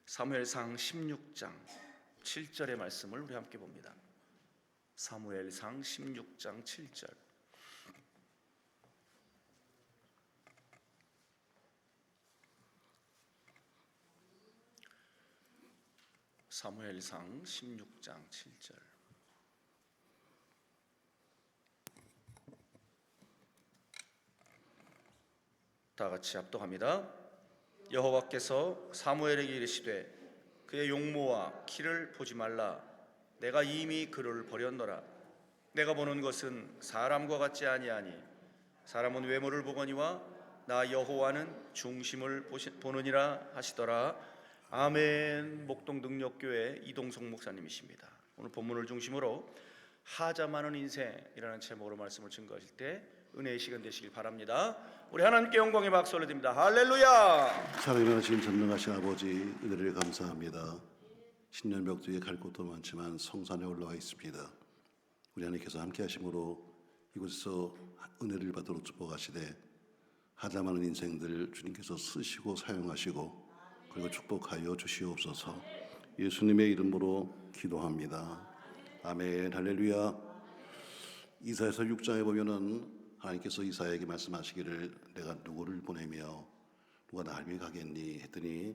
사무엘상 16장 7절의 말씀을 우리 함께 봅니다. 사무엘상 16장 7절. 사무엘상 16장 7절. 다 같이 합독합니다. 여호와께서 사무엘에게 이르시되 그의 용모와 키를 보지 말라. 내가 이미 그를 버렸노라. 내가 보는 것은 사람과 같지 아니하니 사람은 외모를 보거니와 나 여호와는 중심을 보느니라 하시더라. 아멘. 목동능력교회 이동성 목사님이십니다. 오늘 본문을 중심으로 하자 많은 인생이라는 제목으로 말씀을 증거하실 때 은혜의 시간 되시길 바랍니다. 우리 하나님께 영광의 박수 올려드립니다. 할렐루야. 사랑하신 전능하신 아버지, 은혜를 감사합니다. 신년 벽두에 갈 곳도 많지만 성산에 올라와 있습니다. 우리 하나님께서 함께 하심으로 이곳에서 은혜를 받도록 축복하시되 하자 많은 인생들 주님께서 쓰시고 사용하시고 그리고 축복하여 주시옵소서. 예수님의 이름으로 기도합니다. 아멘. 할렐루야. 이사야서 6장에 보면은 하나님께서 이사야에게 말씀하시기를 내가 누구를 보내며 누가 나를 위해 가겠니 했더니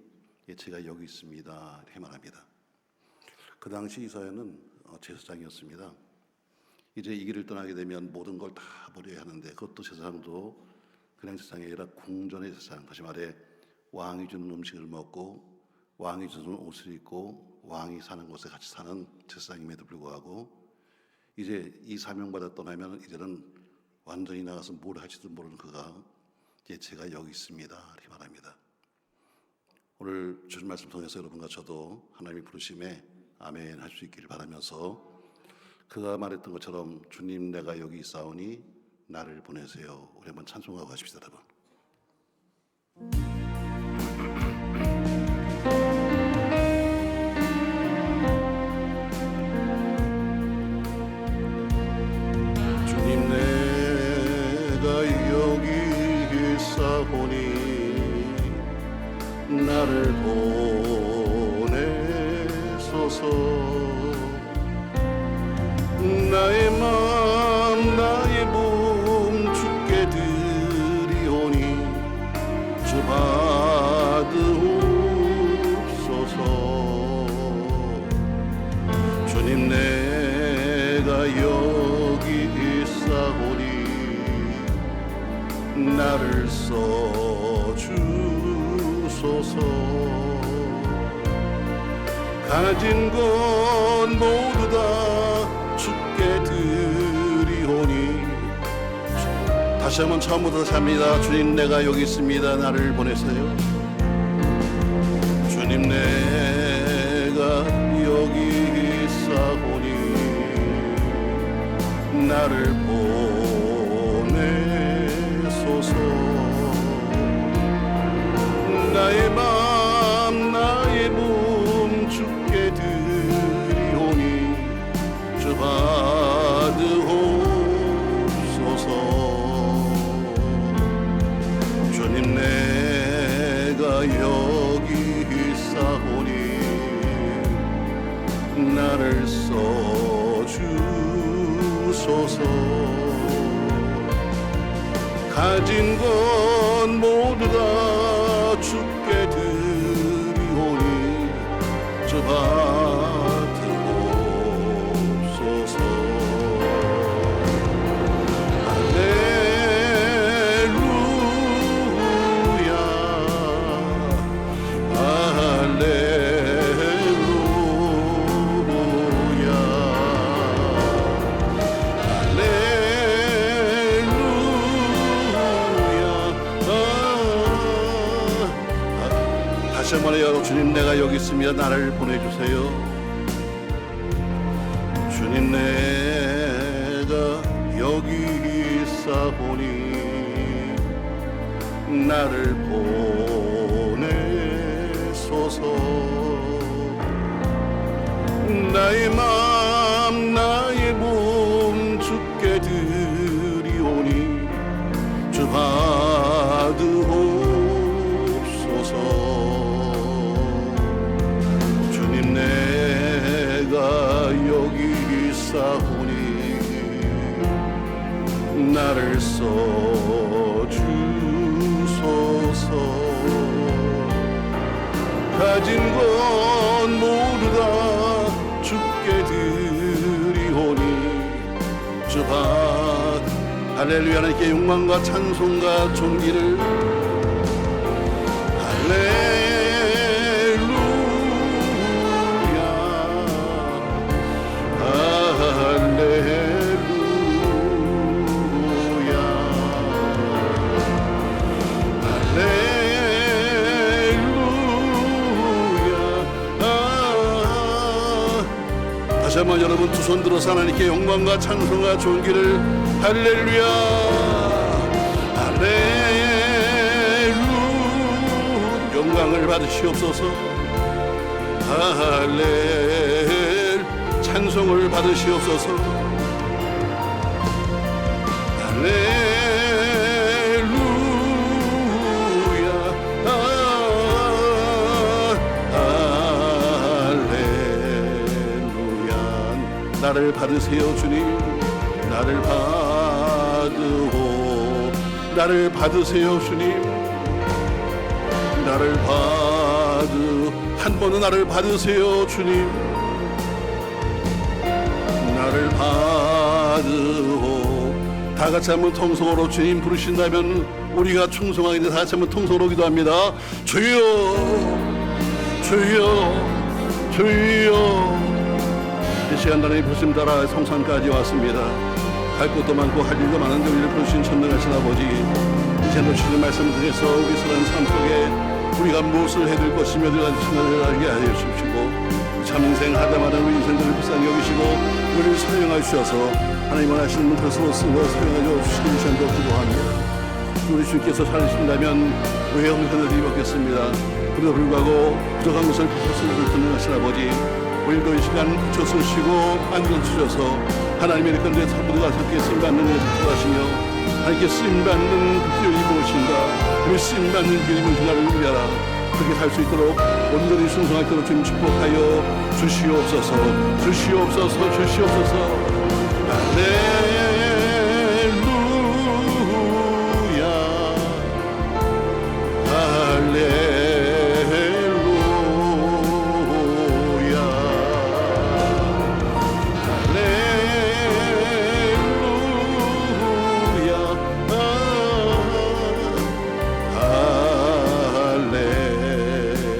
제가 여기 있습니다 이렇게 말합니다. 그 당시 이사야는 제사장이었습니다. 이제 이 길을 떠나게 되면 모든 걸 다 버려야 하는데 그것도 제사장도 그냥 제사장이 아니라 궁전의 제사장, 다시 말해 왕이 주는 음식을 먹고 왕이 주는 옷을 입고 왕이 사는 곳에 같이 사는 제사장임에도 불구하고 이제 이 사명받아 떠나면 이제는 완전히 나가서 뭘 할지도 모르는 그가 이제 제가 여기 있습니다 이렇게 말합니다. 오늘 주신 말씀 통해서 여러분과 저도 하나님의 부르심에 아멘 할 수 있기를 바라면서 그가 말했던 것처럼 주님 내가 여기 있사오니 나를 보내세요. 우리 한번 찬송하고 가십시다 여러분. 주님 내가 여기 있사오니 나를 보내소서. 나의 마음 나의 몸 주께 드리오니 주 받으옵소서. 주님 내가 여기 있사오니 나를 써주소서. 가진 것 모두 다 주께 드리오니. 다시 한번 처음부터 다시 합니다. 주님 내가 여기 있습니다. 나를 보내세요. 주님 내가 여기 있사오니 나를 보내소서. 나의 마음 나의 몸 주께 드리오니 주 받으옵소서. 주님 내가 여기 있사오니 나를 써주소서. 가진 것 모두 다 주께 드리오니 주 받으옵소서. 할렐루야 할렐루야 할렐루야. 다시 한번 해요. 주님 내가 여기 있습니다. 나를 보내주세요. 주님 내가 여기 있사오니 나를 보내소서. 나의 마음 나의 몸 주께 드리오니 주 받으옵소서. 날 써주소서. 가진 건 모두 다 주께 드리오니 주 밭 할렐루야. 하나님께 영광과 찬송과 존귀를 할렐루야 할렐루야 할렐루야. 다시 한번 여러분 두 손 들어서 하나님께 영광과 찬송과 존귀를 할렐루야 할렐루야. 영광을 받으시옵소서. 할렐 찬송을 받으시옵소서. 할렐루야 할렐루야. 나를 받으세요 주님. 나를 받으오. 나를 받으세요 주님. 나를 한 번은 나를 받으세요 주님. 나를 받으오. 다 같이 한번 통성으로 주님 부르신다면 우리가 충성하게 돼 다 같이 한번 통성으로 기도합니다. 주여 주여 주여. 이 시간 하나님 부르심 따라 성산까지 왔습니다. 갈 곳도 많고 할 일도 많은데 우리를 부르신 전능하신 아버지, 이제는 주신 말씀을 통해서 우리 사는 삶 속에 우리가 무엇을 해야 될 것이며 어디가 신앙을 알게 하여 주시고 참 인생 하다마다 우리 인생들을 불쌍히 여기시고 우리를 사용하여 주셔서 하나님 원하시는 것으로 쓰고 사용하여 주시는 시간도 기도합니다. 우리 주께서 살으신다면 왜 형편을 입었겠습니다. 그래도 불구하고 부족한 것을 붙여쓰는 전능하신 아버지, 우리도 이 시간 붙여쓰시고 만들어주셔서 하나님의 건데 모두가 함께 쓰임받는 것을 기도하시며 하나님께 쓰임받는 길이 무엇인가, 그 쓰임받는 길이 무엇인가를 위하라. 그렇게 살 수 있도록 온전히 순종할 때로 주님 축복하여 주시옵소서. 주시옵소서. 주시옵소서. 할렐루야 할렐루야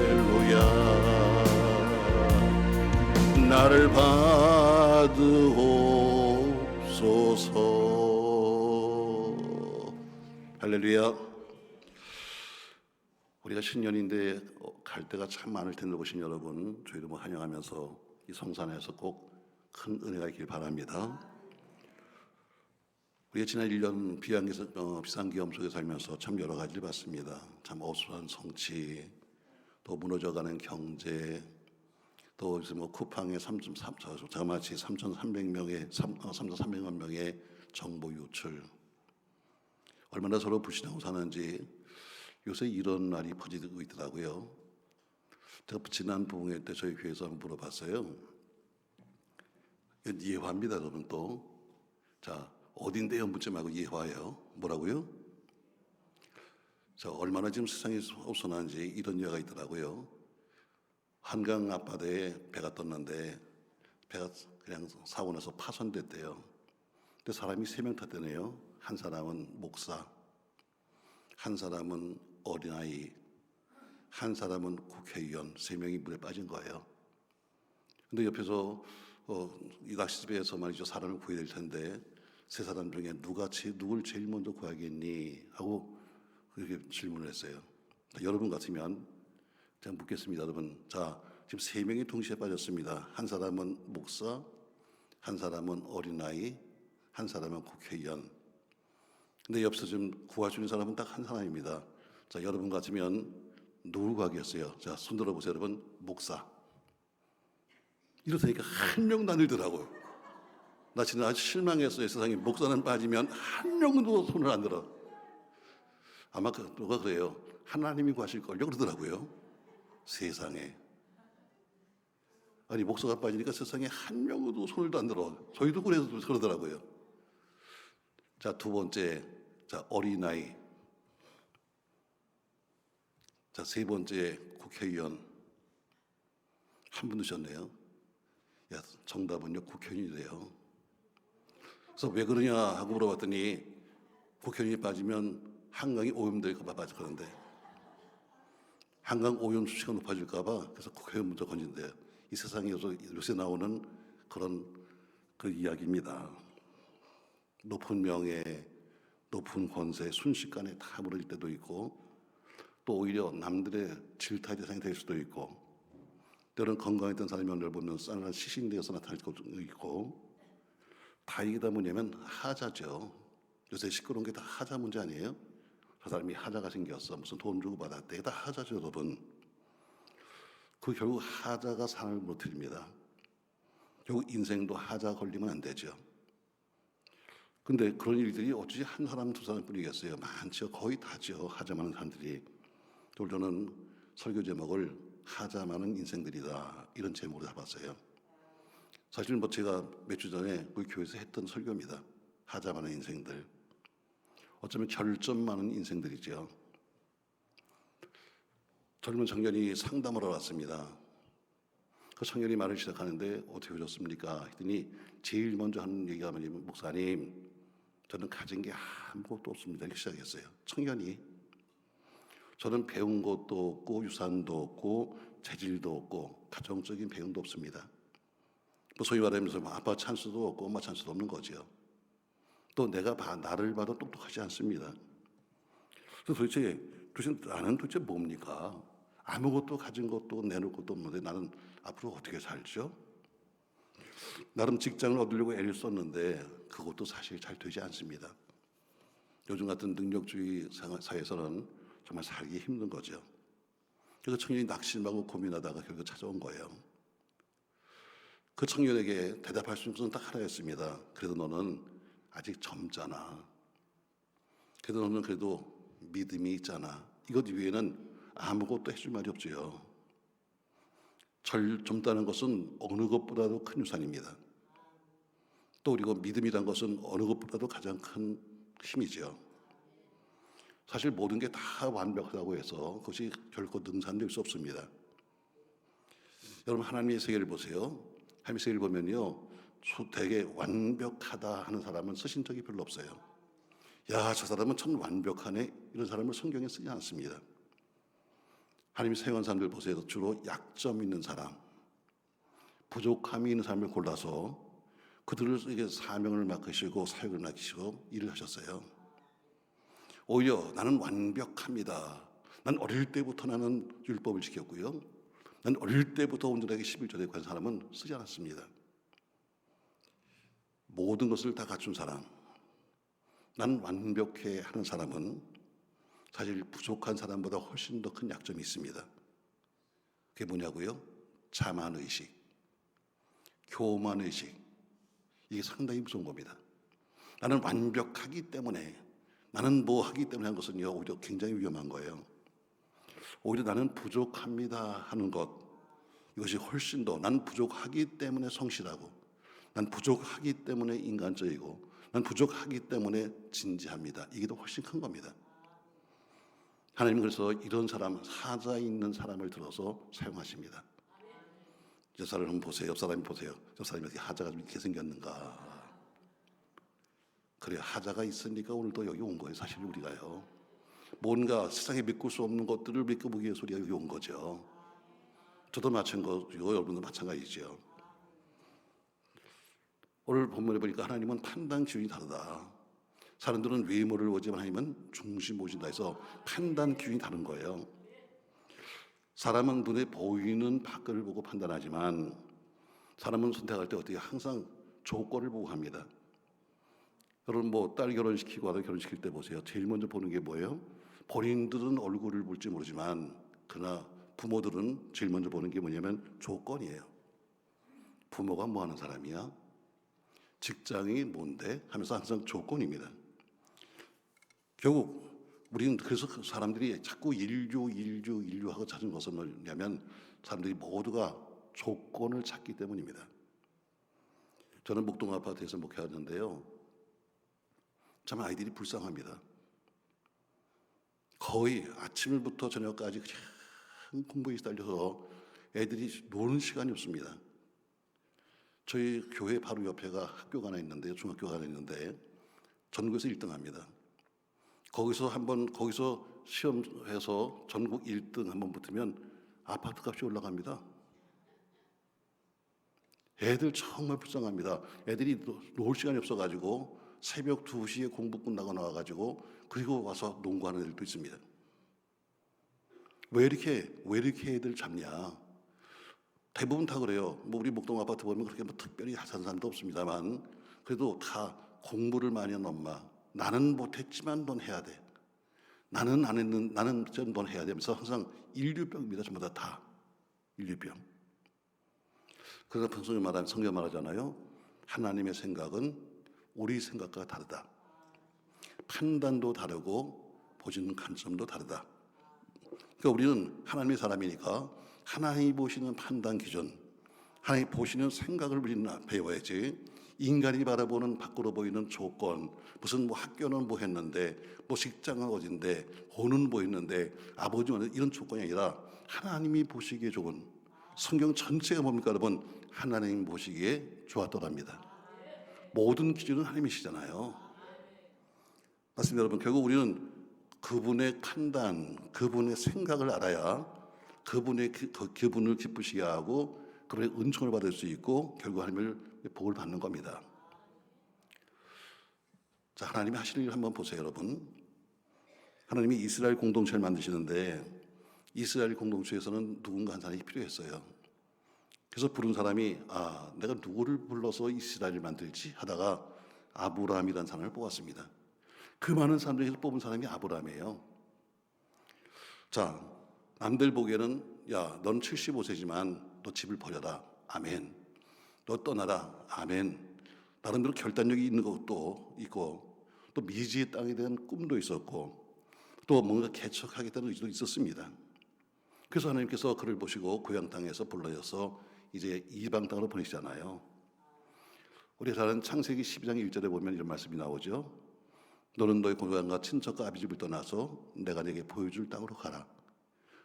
할렐루야. 나를 받으옵소서. 할렐루야. 우리가 신년인데 갈 때가 참 많을 텐데 오신 여러분 저희 이름을 환영하면서 이 성산에서 꼭 큰 은혜가 있길 바랍니다. 우리가 지난 1년 비상기험 속에 살면서 참 여러 가지를 봤습니다. 참 어수선한 성취, 또 무너져가는 경제, 또 뭐 쿠팡의 자마치 3,300만 명의 정보 유출, 얼마나 서로 불신하고 사는지 요새 이런 말이 퍼지고 있더라고요. 제가 지난 부흥회 때 저희 교회에서 한번 물어봤어요. 이건 예화입니다, 여러분. 또 자, 어딘데요? 묻지 말고 예화예요. 뭐라고요? 자, 얼마나 지금 세상이 어수선한지 이런 예화가 있더라고요. 한강 앞바다에 배가 떴는데 배가 그냥 사고 나서 파손됐대요. 근데 사람이 3명 탔대네요. 한 사람은 목사, 한 사람은 어린아이, 한 사람은 국회의원, 3명이 물에 빠진 거예요. 근데 옆에서 이 낚시집에서 말이죠, 사람을 구해야 될 텐데 3사람 중에 누굴 제일 먼저 구하겠니? 하고 그렇게 질문을 했어요. 여러분 같으면 제가 묻겠습니다. 여러분, 자, 지금 3명이 동시에 빠졌습니다. 한 사람은 목사, 한 사람은 어린아이, 한 사람은 국회의원. 근데 옆에서 지금 구해주는 사람은 딱 한 사람입니다. 자, 여러분 같으면 누굴 구하겠어요? 자, 손 들어보세요. 여러분, 목사. 이러니까 한 명도 안 들더라고요. 나 진짜 아주 실망했어요. 세상에 목사는 빠지면 한 명도 손을 안 들어. 아마 누가 그래요. 하나님이 구하실걸요 그러더라고요. 세상에. 아니 목사가 빠지니까 세상에 한 명도 손을 안 들어. 저희도 그래서 그러더라고요. 자, 두 번째, 자, 어린아이. 자, 세 번째, 국회의원. 한 분 드셨네요. 야, 정답은요, 국회의원이래요. 그래서 왜 그러냐 하고 물어봤더니 국회의원이 빠지면 한강이 오염될까 봐 빠졌는데 한강 오염 수치가 높아질까 봐 그래서 국회의원 먼저 건진대요. 이 세상에 요새 나오는 그런 그 이야기입니다. 높은 명예, 높은 권세, 순식간에 다 무너질 때도 있고 또 오히려 남들의 질타의 대상이 될 수도 있고 때로는 건강했던 사람이 오늘 보면 싸늘한 시신되어서 나타날 수도 있고 다 이게 다 뭐냐면 하자죠. 요새 시끄러운 게 다 하자 문제 아니에요? 저 사람이 하자가 생겼어. 무슨 돈 주고 받았대. 다 하자죠, 여러분. 그 결국 하자가 사람을 무너뜨립니다. 결국 인생도 하자 걸리면 안 되죠. 근데 그런 일들이 어찌 한 사람, 두 사람뿐이겠어요. 많죠. 거의 다죠. 하자 많은 사람들이. 저는 설교 제목을 하자 많은 인생들이다. 이런 제목으로 잡았어요. 사실 뭐 제가 몇 주 전에 우리 교회에서 했던 설교입니다. 하자 많은 인생들. 어쩌면 결점 많은 인생들이죠. 젊은 청년이 상담하러 왔습니다. 그 청년이 말을 시작하는데 어떻게 오셨습니까? 했더니 제일 먼저 하는 얘기가 뭐냐면 목사님 저는 가진 게 아무것도 없습니다. 이렇게 시작했어요. 청년이 저는 배운 것도 없고 유산도 없고 재질도 없고 가정적인 배움도 없습니다. 뭐 소위 말하면서 아빠 찬스도 없고 엄마 찬스도 없는 거죠. 또 내가 나를 봐도 똑똑하지 않습니다. 그래서 도대체 나는 도대체 뭡니까? 아무것도 가진 것도 내놓을 것도 없는데 나는 앞으로 어떻게 살죠? 나름 직장을 얻으려고 애를 썼는데 그것도 사실 잘 되지 않습니다. 요즘 같은 능력주의 사회에서는 정말 살기 힘든 거죠. 그래서 청년이 낙심하고 고민하다가 결국 찾아온 거예요. 그 청년에게 대답할 수 있는 것은 딱 하나였습니다. 그래도 너는 아직 젊잖아. 그래도 너는 그래도 믿음이 있잖아. 이것 위에는 아무것도 해줄 말이 없지요. 젊다는 것은 어느 것보다도 큰 유산입니다. 또 그리고 믿음이란 것은 어느 것보다도 가장 큰 힘이죠. 사실 모든 게 다 완벽하다고 해서 그것이 결코 능산될 수 없습니다. 여러분 하나님의 세계를 보세요. 하나님의 세계를 보면요. 되게 완벽하다 하는 사람은 쓰신 적이 별로 없어요. 야, 저 사람은 참 완벽하네. 이런 사람을 성경에 쓰지 않습니다. 하나님이 사용한 사람들 보세요. 주로 약점 있는 사람, 부족함이 있는 사람을 골라서 그들에게 사명을 맡으시고 사역을 맡기시고 일을 하셨어요. 오히려 나는 완벽합니다. 난 어릴 때부터 나는 율법을 지켰고요. 난 어릴 때부터 온전하게 11조에 관한 사람은 쓰지 않았습니다. 모든 것을 다 갖춘 사람, 난 완벽해 하는 사람은 사실 부족한 사람보다 훨씬 더 큰 약점이 있습니다. 그게 뭐냐고요? 자만의식, 교만의식. 이게 상당히 무서운 겁니다. 나는 완벽하기 때문에, 나는 뭐 하기 때문에 한 것은요, 오히려 굉장히 위험한 거예요. 오히려 나는 부족합니다 하는 것, 이것이 훨씬 더, 난 부족하기 때문에 성실하고, 난 부족하기 때문에 인간적이고, 난 부족하기 때문에 진지합니다. 이게 더 훨씬 큰 겁니다. 하나님은 그래서 이런 사람, 하자 있는 사람을 들어서 사용하십니다. 저 사람 한번 보세요. 옆 사람이 보세요. 저 사람이 어떻게 하자가 좀 이렇게 생겼는가. 그래, 하자가 있으니까 오늘도 여기 온 거예요. 사실 우리가요. 뭔가 세상에 믿을 수 없는 것들을 믿고 보기 위해서 우리가 여기 온 거죠. 저도 마찬가지고 여러분도 마찬가지죠. 오늘 본문에 보니까 하나님은 판단 기준이 다르다. 사람들은 외모를 보지만 하나님은 중심 보신다 해서 판단 기준이 다른 거예요. 사람은 눈에 보이는 밖을 보고 판단하지만 사람은 선택할 때 어떻게 항상 조건을 보고 합니다. 여러분 뭐 딸 결혼시키고 아들 결혼시킬 때 보세요. 제일 먼저 보는 게 뭐예요? 본인들은 얼굴을 볼지 모르지만 그러나 부모들은 제일 먼저 보는 게 뭐냐면 조건이에요. 부모가 뭐 하는 사람이야? 직장이 뭔데? 하면서 항상 조건입니다. 결국 우리는 그래서 그 사람들이 자꾸 인류하고 찾은 것은 뭐냐면 사람들이 모두가 조건을 찾기 때문입니다. 저는 목동 아파트에서 목회하는데요. 참 아이들이 불쌍합니다. 거의 아침부터 저녁까지 그냥 공부에 시달려서 애들이 노는 시간이 없습니다. 저희 교회 바로 옆에가 학교가 하나 있는데요. 중학교가 하나 있는데 전국에서 1등합니다. 거기서 시험해서 전국 1등 한번 붙으면 아파트 값이 올라갑니다. 애들 정말 불쌍합니다. 애들이 놀 시간이 없어가지고 새벽 2시에 공부 끝나고 나와가지고 그리고 와서 농구하는 애들도 있습니다. 왜 이렇게 애들 잡냐? 대부분 다 그래요. 뭐 우리 목동 아파트 보면 그렇게 뭐 특별히 하찮은 사람도 없습니다만 그래도 다 공부를 많이 한 엄마. 나는 못했지만 넌 해야 돼. 나는 안 했는 나는 넌 해야 되면서 항상 인류병입니다. 전부 다 인류병. 그래서 평소에 말하면 성경 말하잖아요. 하나님의 생각은 우리 생각과 다르다. 판단도 다르고 보시는 관점도 다르다. 그러니까 우리는 하나님의 사람이니까 하나님이 보시는 판단 기준, 하나님이 보시는 생각을 우리는 배워야지. 인간이 바라보는 밖으로 보이는 조건, 무슨 뭐 학교는 뭐 했는데, 뭐 직장은 어딘데, 돈은 뭐 했는데, 아버지는 이런 조건이 아니라 하나님이 보시기에 좋은 성경 전체가 뭡니까 여러분? 하나님 보시기에 좋았더랍니다. 모든 기준은 하나님이시잖아요. 맞습니다 여러분. 결국 우리는 그분의 판단, 그분의 생각을 알아야 그분을 기쁘시게 하고 그분의 은총을 받을 수 있고 결국 하나님의 복을 받는 겁니다. 자, 하나님이 하시는 일을 한번 보세요 여러분. 하나님이 이스라엘 공동체를 만드시는데 이스라엘 공동체에서는 누군가 한 사람이 필요했어요. 그래서 부른 사람이 내가 누구를 불러서 이스라엘을 만들지 하다가 아브라함이라는 사람을 뽑았습니다. 그 많은 사람들 중에서 뽑은 사람이 아브라함이에요. 자, 남들 보기에는 야, 넌 75세지만 너 집을 버려라. 아멘. 너 떠나라. 아멘. 나름대로 결단력이 있는 것도 있고 또 미지의 땅에 대한 꿈도 있었고 또 뭔가 개척하겠다는 의지도 있었습니다. 그래서 하나님께서 그를 보시고 고향 땅에서 불러내서 이제 이방 땅으로 보내시잖아요. 우리 잘 아는 창세기 12장 1절에 보면 이런 말씀이 나오죠. 너는 너의 고향과 친척과 아비집을 떠나서 내가 내게 보여줄 땅으로 가라.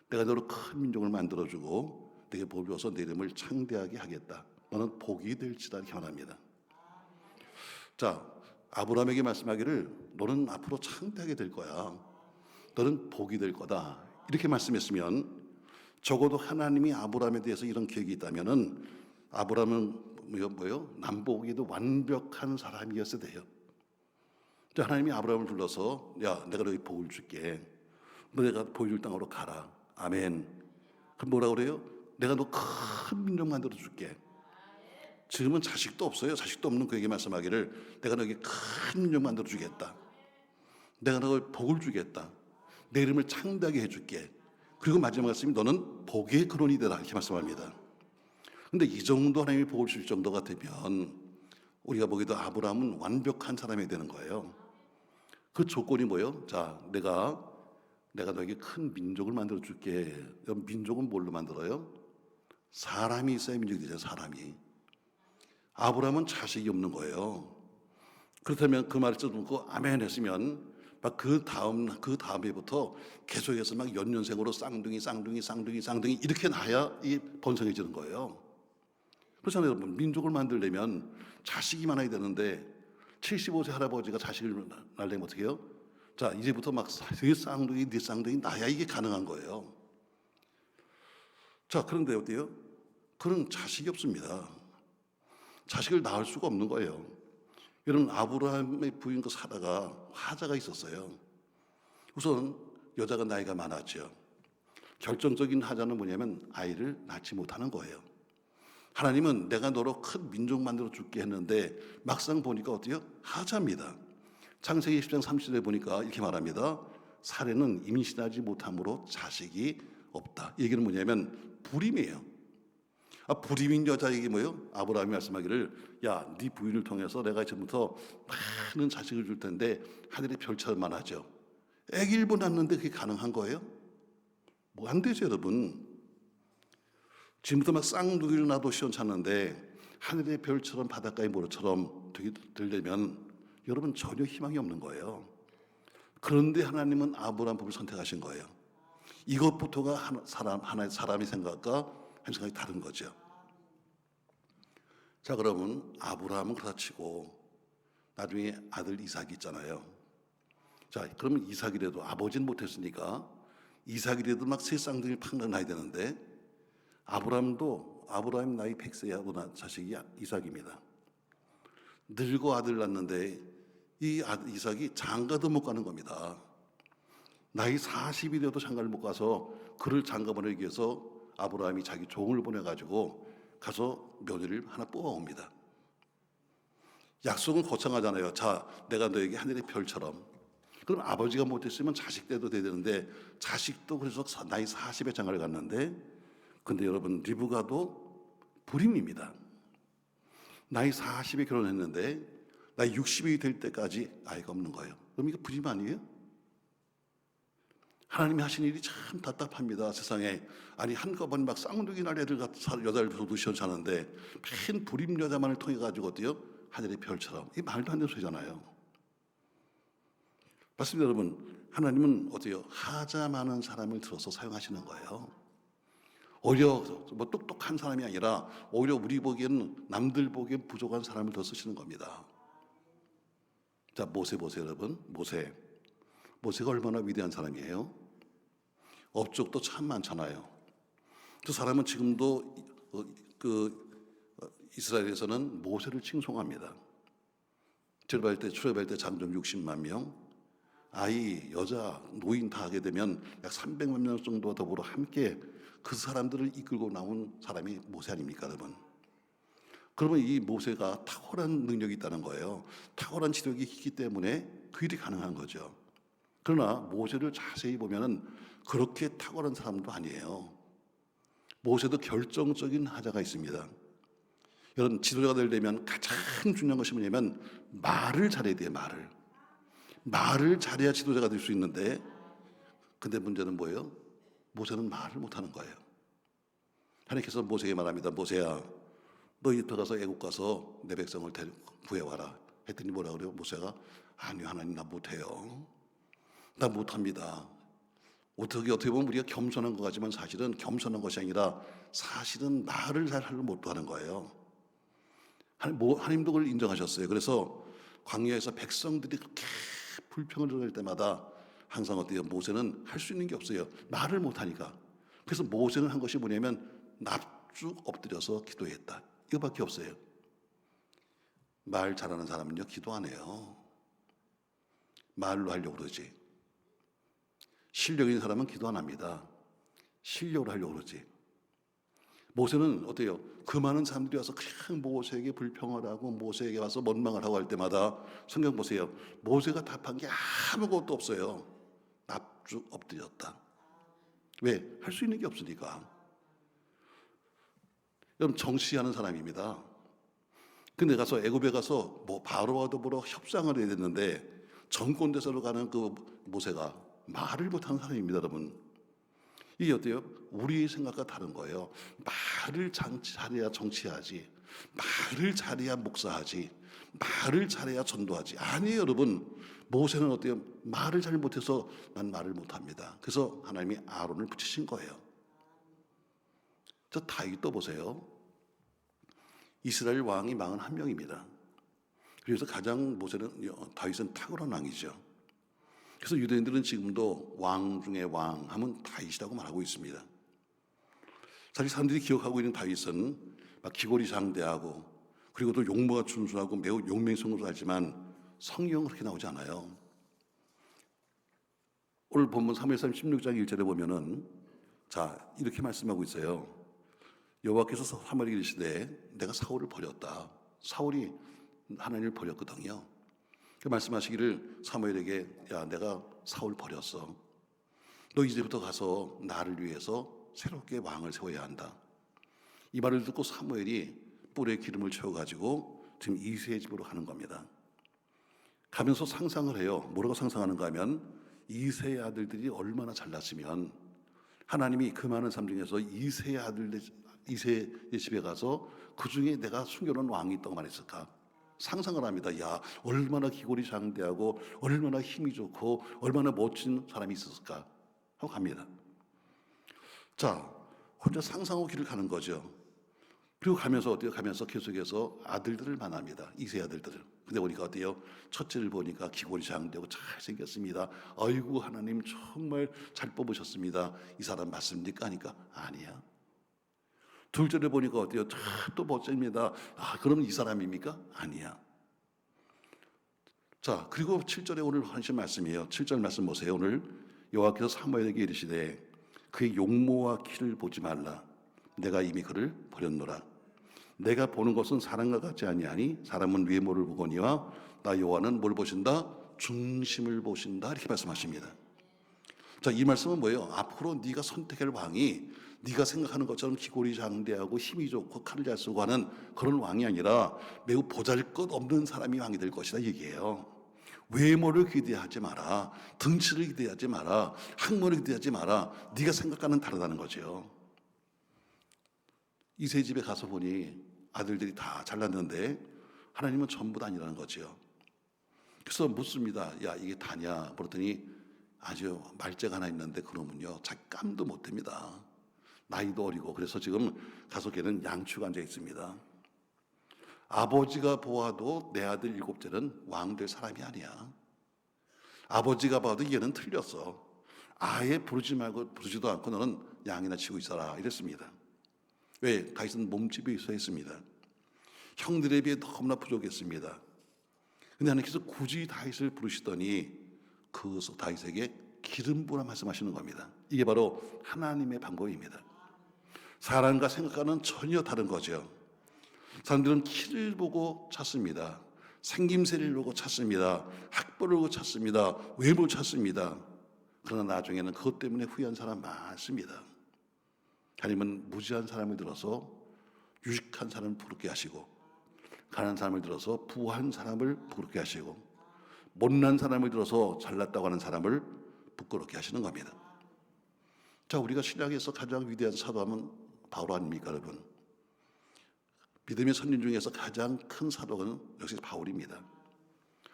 내가 너로 큰 민족을 만들어주고 내게 복을 줘서 내 이름을 창대하게 하겠다. 너는 복이 될지다 이렇게 말합니다. 자, 아브라함에게 말씀하기를 너는 앞으로 창대하게 될 거야. 너는 복이 될 거다. 이렇게 말씀했으면 적어도 하나님이 아브라함에 대해서 이런 계획이 있다면은 아브라함은 뭐요? 남보기에도 완벽한 사람이었어야 돼요. 하나님이 아브라함을 불러서 야, 내가 너희 복을 줄게. 너 내가 보여줄 땅으로 가라. 아멘. 그럼 뭐라 그래요? 내가 너 큰 민족 만들어 줄게. 지금은 자식도 없어요. 자식도 없는 그에게 말씀하기를 내가 너에게 큰 민족 만들어 주겠다. 내가 너에게 복을 주겠다. 내 이름을 창대하게 해줄게. 그리고 마지막 말씀이 너는 복의 근원이 되라 이렇게 말씀합니다. 그런데 이 정도 하나님이 복을 줄 정도 같으면 우리가 보기에도 아브라함은 완벽한 사람이 되는 거예요. 그 조건이 뭐예요? 자, 내가 너에게 큰 민족을 만들어 줄게. 민족은 뭘로 만들어요? 사람이 있어야 민족이 되잖아요. 사람이. 아브라함은 자식이 없는 거예요. 그렇다면 그 말을 듣고 아멘 했으면 막 그 다음에부터 계속해서 막 연년생으로 쌍둥이 이렇게 나야 이 번성해지는 거예요. 그렇잖아요 여러분. 민족을 만들려면 자식이 많아야 되는데 75세 할아버지가 자식을 낳으려면 어떻게 해요? 자, 이제부터 막 네 쌍둥이 나야 이게 가능한 거예요. 자, 그런데 어때요? 그런 자식이 없습니다. 자식을 낳을 수가 없는 거예요. 여러분, 아브라함의 부인과 사라가 화자가 있었어요. 우선 여자가 나이가 많았죠. 결정적인 하자는 뭐냐면 아이를 낳지 못하는 거예요. 하나님은 내가 너로 큰 민족 만들어 줄게 했는데 막상 보니까 어때요? 하자입니다. 창세기 10장 30절에 보니까 이렇게 말합니다. 사례는 임신하지 못함으로 자식이 없다. 이 얘기는 뭐냐면 불임이에요. 불임인 여자에게 뭐예요? 아브라함이 말씀하기를 야, 네 부인을 통해서 내가 지금부터 많은 자식을 줄 텐데 하늘의 별처럼 하죠. 아기를 낳았는데 그게 가능한 거예요? 뭐 안 되죠 여러분. 지금부터 막 쌍둥이를 낳아도 시원찮는데 하늘의 별처럼 바닷가의 모래처럼 되려면 여러분 전혀 희망이 없는 거예요. 그런데 하나님은 아브라함 법을 선택하신 거예요. 이것부터가 하나의 사람의 생각과 한 생각이 다른 거죠. 자, 그러면 아브라함은 그렇다 치고 나중에 아들 이삭이 있잖아요. 자, 그러면 이삭이라도 아버지는 못했으니까 이삭이라도 막 새 쌍둥이를 팍 낳아야 되는데 아브라함 나이 100세야 자식이 이삭입니다. 늙어 아들 낳는데 이 아들 이삭이 장가도 못 가는 겁니다. 나이 40이 돼도 장가를 못 가서 그를 장가 보내기 위해서 아브라함이 자기 종을 보내가지고 가서 며느리를 하나 뽑아옵니다. 약속은 거창하잖아요. 자, 내가 너에게 하늘의 별처럼. 그럼 아버지가 못했으면 자식 때도 돼야 되는데 자식도 그래서 나이 40에 장가를 갔는데 근데 여러분 리브가도 불임입니다. 나이 40에 결혼했는데 나이 60이 될 때까지 아이가 없는 거예요. 그럼 이거 불임 아니에요? 하나님이 하신 일이 참 답답합니다. 세상에 아니 한꺼번에 막 쌍둥이 날 애들 여자를 두고 시원찮은데 큰 불임 여자만을 통해 가지고 어때요? 하늘의 별처럼. 이 말도 안 되는 소리잖아요. 맞습니다, 여러분. 하나님은 어때요? 하자 많은 사람을 들어서 사용하시는 거예요. 오히려 뭐 똑똑한 사람이 아니라 오히려 우리 보기에는 남들 보기엔 부족한 사람을 더 쓰시는 겁니다. 자, 모세 보세요, 여러분. 모세가 얼마나 위대한 사람이에요. 업적도 참 많잖아요. 그 사람은 지금도 이스라엘에서는 모세를 칭송합니다. 출애굽할 때 장정 60만 명, 아이, 여자, 노인 다 하게 되면 약 300만 명 정도와 더불어 함께 그 사람들을 이끌고 나온 사람이 모세 아닙니까, 여러분? 그러면 이 모세가 탁월한 능력이 있다는 거예요. 탁월한 지력이 있기 때문에 그 일이 가능한 거죠. 그러나 모세를 자세히 보면은 그렇게 탁월한 사람도 아니에요. 모세도 결정적인 하자가 있습니다. 여러분 지도자가 되려면 가장 중요한 것이 뭐냐면 말을 잘해야 돼요. 말을 잘해야 지도자가 될 수 있는데 근데 문제는 뭐예요? 모세는 말을 못하는 거예요. 하나님께서 모세에게 말합니다. 모세야 너 이집트 가서 애국 가서 내 백성을 구해와라 했더니 뭐라 그래요? 모세가 아니요 하나님 나 못해요. 나 못합니다. 어떻게 보면 우리가 겸손한 것 같지만 사실은 겸손한 것이 아니라 사실은 말을 잘 하려고 못하는 거예요. 하나님도 그걸 인정하셨어요. 그래서 광야에서 백성들이 그렇게 불평을 들을 때마다 항상 어때요? 모세는 할 수 있는 게 없어요. 말을 못하니까. 그래서 모세는 한 것이 뭐냐면 납죽 엎드려서 기도했다. 이거밖에 없어요. 말 잘하는 사람은요 기도 안 해요. 말로 하려고 그러지. 실력 있는 사람은 기도 안 합니다. 실력으로 하려고 그러지. 모세는 어때요? 그 많은 사람들이 와서 그냥 모세에게 불평을 하고 모세에게 와서 원망을 하고 할 때마다 성경 보세요. 모세가 답한 게 아무것도 없어요. 납죽 엎드렸다. 왜? 할 수 있는 게 없으니까. 여러분 정치하는 사람입니다. 근데 가서 애굽에 가서 뭐 바로와 더불어 협상을 해야 됐는데 정권대사로 가는 그 모세가 말을 못하는 사람입니다, 여러분. 이게 어때요? 우리의 생각과 다른 거예요. 말을 잘해야 정치하지. 말을 잘해야 목사하지. 말을 잘해야 전도하지. 아니에요, 여러분. 모세는 어때요? 말을 잘 못해서 난 말을 못합니다. 그래서 하나님이 아론을 붙이신 거예요. 저 다윗도 보세요. 이스라엘 왕이 41명입니다. 그래서 가장 다윗은 탁월한 왕이죠. 그래서 유대인들은 지금도 왕 중에 왕 하면 다윗이라고 말하고 있습니다. 사실 사람들이 기억하고 있는 다윗은 막 기골이 장대하고 그리고 또 용모가 준수하고 매우 용맹성으로 살지만 성경은 그렇게 나오지 않아요. 오늘 본문 3무엘상 16장 1절에 보면은 자 이렇게 말씀하고 있어요. 여호와께서 사무엘에게 이르시되 내가 사울을 버렸다. 사울이 하나님을 버렸거든요. 그 말씀하시기를 사무엘에게 야 내가 사울 버렸어. 너 이제부터 가서 나를 위해서 새롭게 왕을 세워야 한다. 이 말을 듣고 사무엘이 뿔에 기름을 채워가지고 지금 이새의 집으로 가는 겁니다. 가면서 상상을 해요. 뭐라고 상상하는가 하면 이새의 아들들이 얼마나 잘났으면 하나님이 그 많은 삶 중에서 이새의 집에 가서 그 중에 내가 숨겨놓은 왕이 있다고 말했을까. 상상을 합니다. 야, 얼마나 기골이 장대하고 얼마나 힘이 좋고 얼마나 멋진 사람이 있었을까 하고 갑니다. 자, 혼자 상상하고 길을 가는 거죠. 그리고 가면서 어때요? 가면서 계속해서 아들들을 만납니다. 이세 아들들을. 근데 보니까 어때요? 첫째를 보니까 기골이 장대하고 잘생겼습니다. 아이고 하나님 정말 잘 뽑으셨습니다. 이 사람 맞습니까? 하니까 아니야. 둘째를 보니까 어때요? 또 멋집니다. 아, 그럼 이 사람입니까? 아니야. 자, 그리고 7절에 오늘 하신 말씀이에요. 7절 말씀 보세요. 오늘 여호와께서 사무엘에게 이르시되 그의 용모와 키를 보지 말라. 내가 이미 그를 버렸노라. 내가 보는 것은 사람과 같지 아니하니 사람은 외모를 보거니와 나 여호와는 뭘 보신다? 중심을 보신다. 이렇게 말씀하십니다. 자, 이 말씀은 뭐예요? 앞으로 네가 선택할 왕이 네가 생각하는 것처럼 기골이 장대하고 힘이 좋고 칼을 잘 쓰고 하는 그런 왕이 아니라 매우 보잘것없는 사람이 왕이 될 것이다 얘기예요. 외모를 기대하지 마라. 등치를 기대하지 마라. 학문을 기대하지 마라. 네가 생각과는 다르다는 거죠. 이세 집에 가서 보니 아들들이 다 잘났는데 하나님은 전부 다 아니라는 거죠. 그래서 묻습니다. 야, 이게 다냐? 그랬더니 아주 말재가 하나 있는데 그놈은요 자기 깜도 못 됩니다. 나이도 어리고. 그래서 지금 가서 걔는 양축 앉아 있습니다. 아버지가 보아도 내 아들 일곱째는 왕 될 사람이 아니야. 아버지가 봐도 얘는 틀렸어. 아예 부르지도 않고 너는 양이나 치고 있어라 이랬습니다. 왜? 다윗은 몸집이 있어 했습니다. 형들에 비해 너무나 부족했습니다. 근데 하나님께서 굳이 다윗을 부르시더니 그 다윗에게 기름 부으라 말씀하시는 겁니다. 이게 바로 하나님의 방법입니다. 사람과 생각과는 전혀 다른 거죠. 사람들은 키를 보고 찾습니다. 생김새를 보고 찾습니다. 학벌을 보고 찾습니다. 외모를 찾습니다. 그러나 나중에는 그것 때문에 후회한 사람 많습니다. 하나님은 무지한 사람을 들어서 유식한 사람을 부럽게 하시고, 가난한 사람을 들어서 부한 사람을 부럽게 하시고, 못난 사람을 들어서 잘났다고 하는 사람을 부끄럽게 하시는 겁니다. 자, 우리가 신약에서 가장 위대한 사도하면 바울 아닙니까, 여러분? 믿음의 선진 중에서 가장 큰 사도는 역시 바울입니다.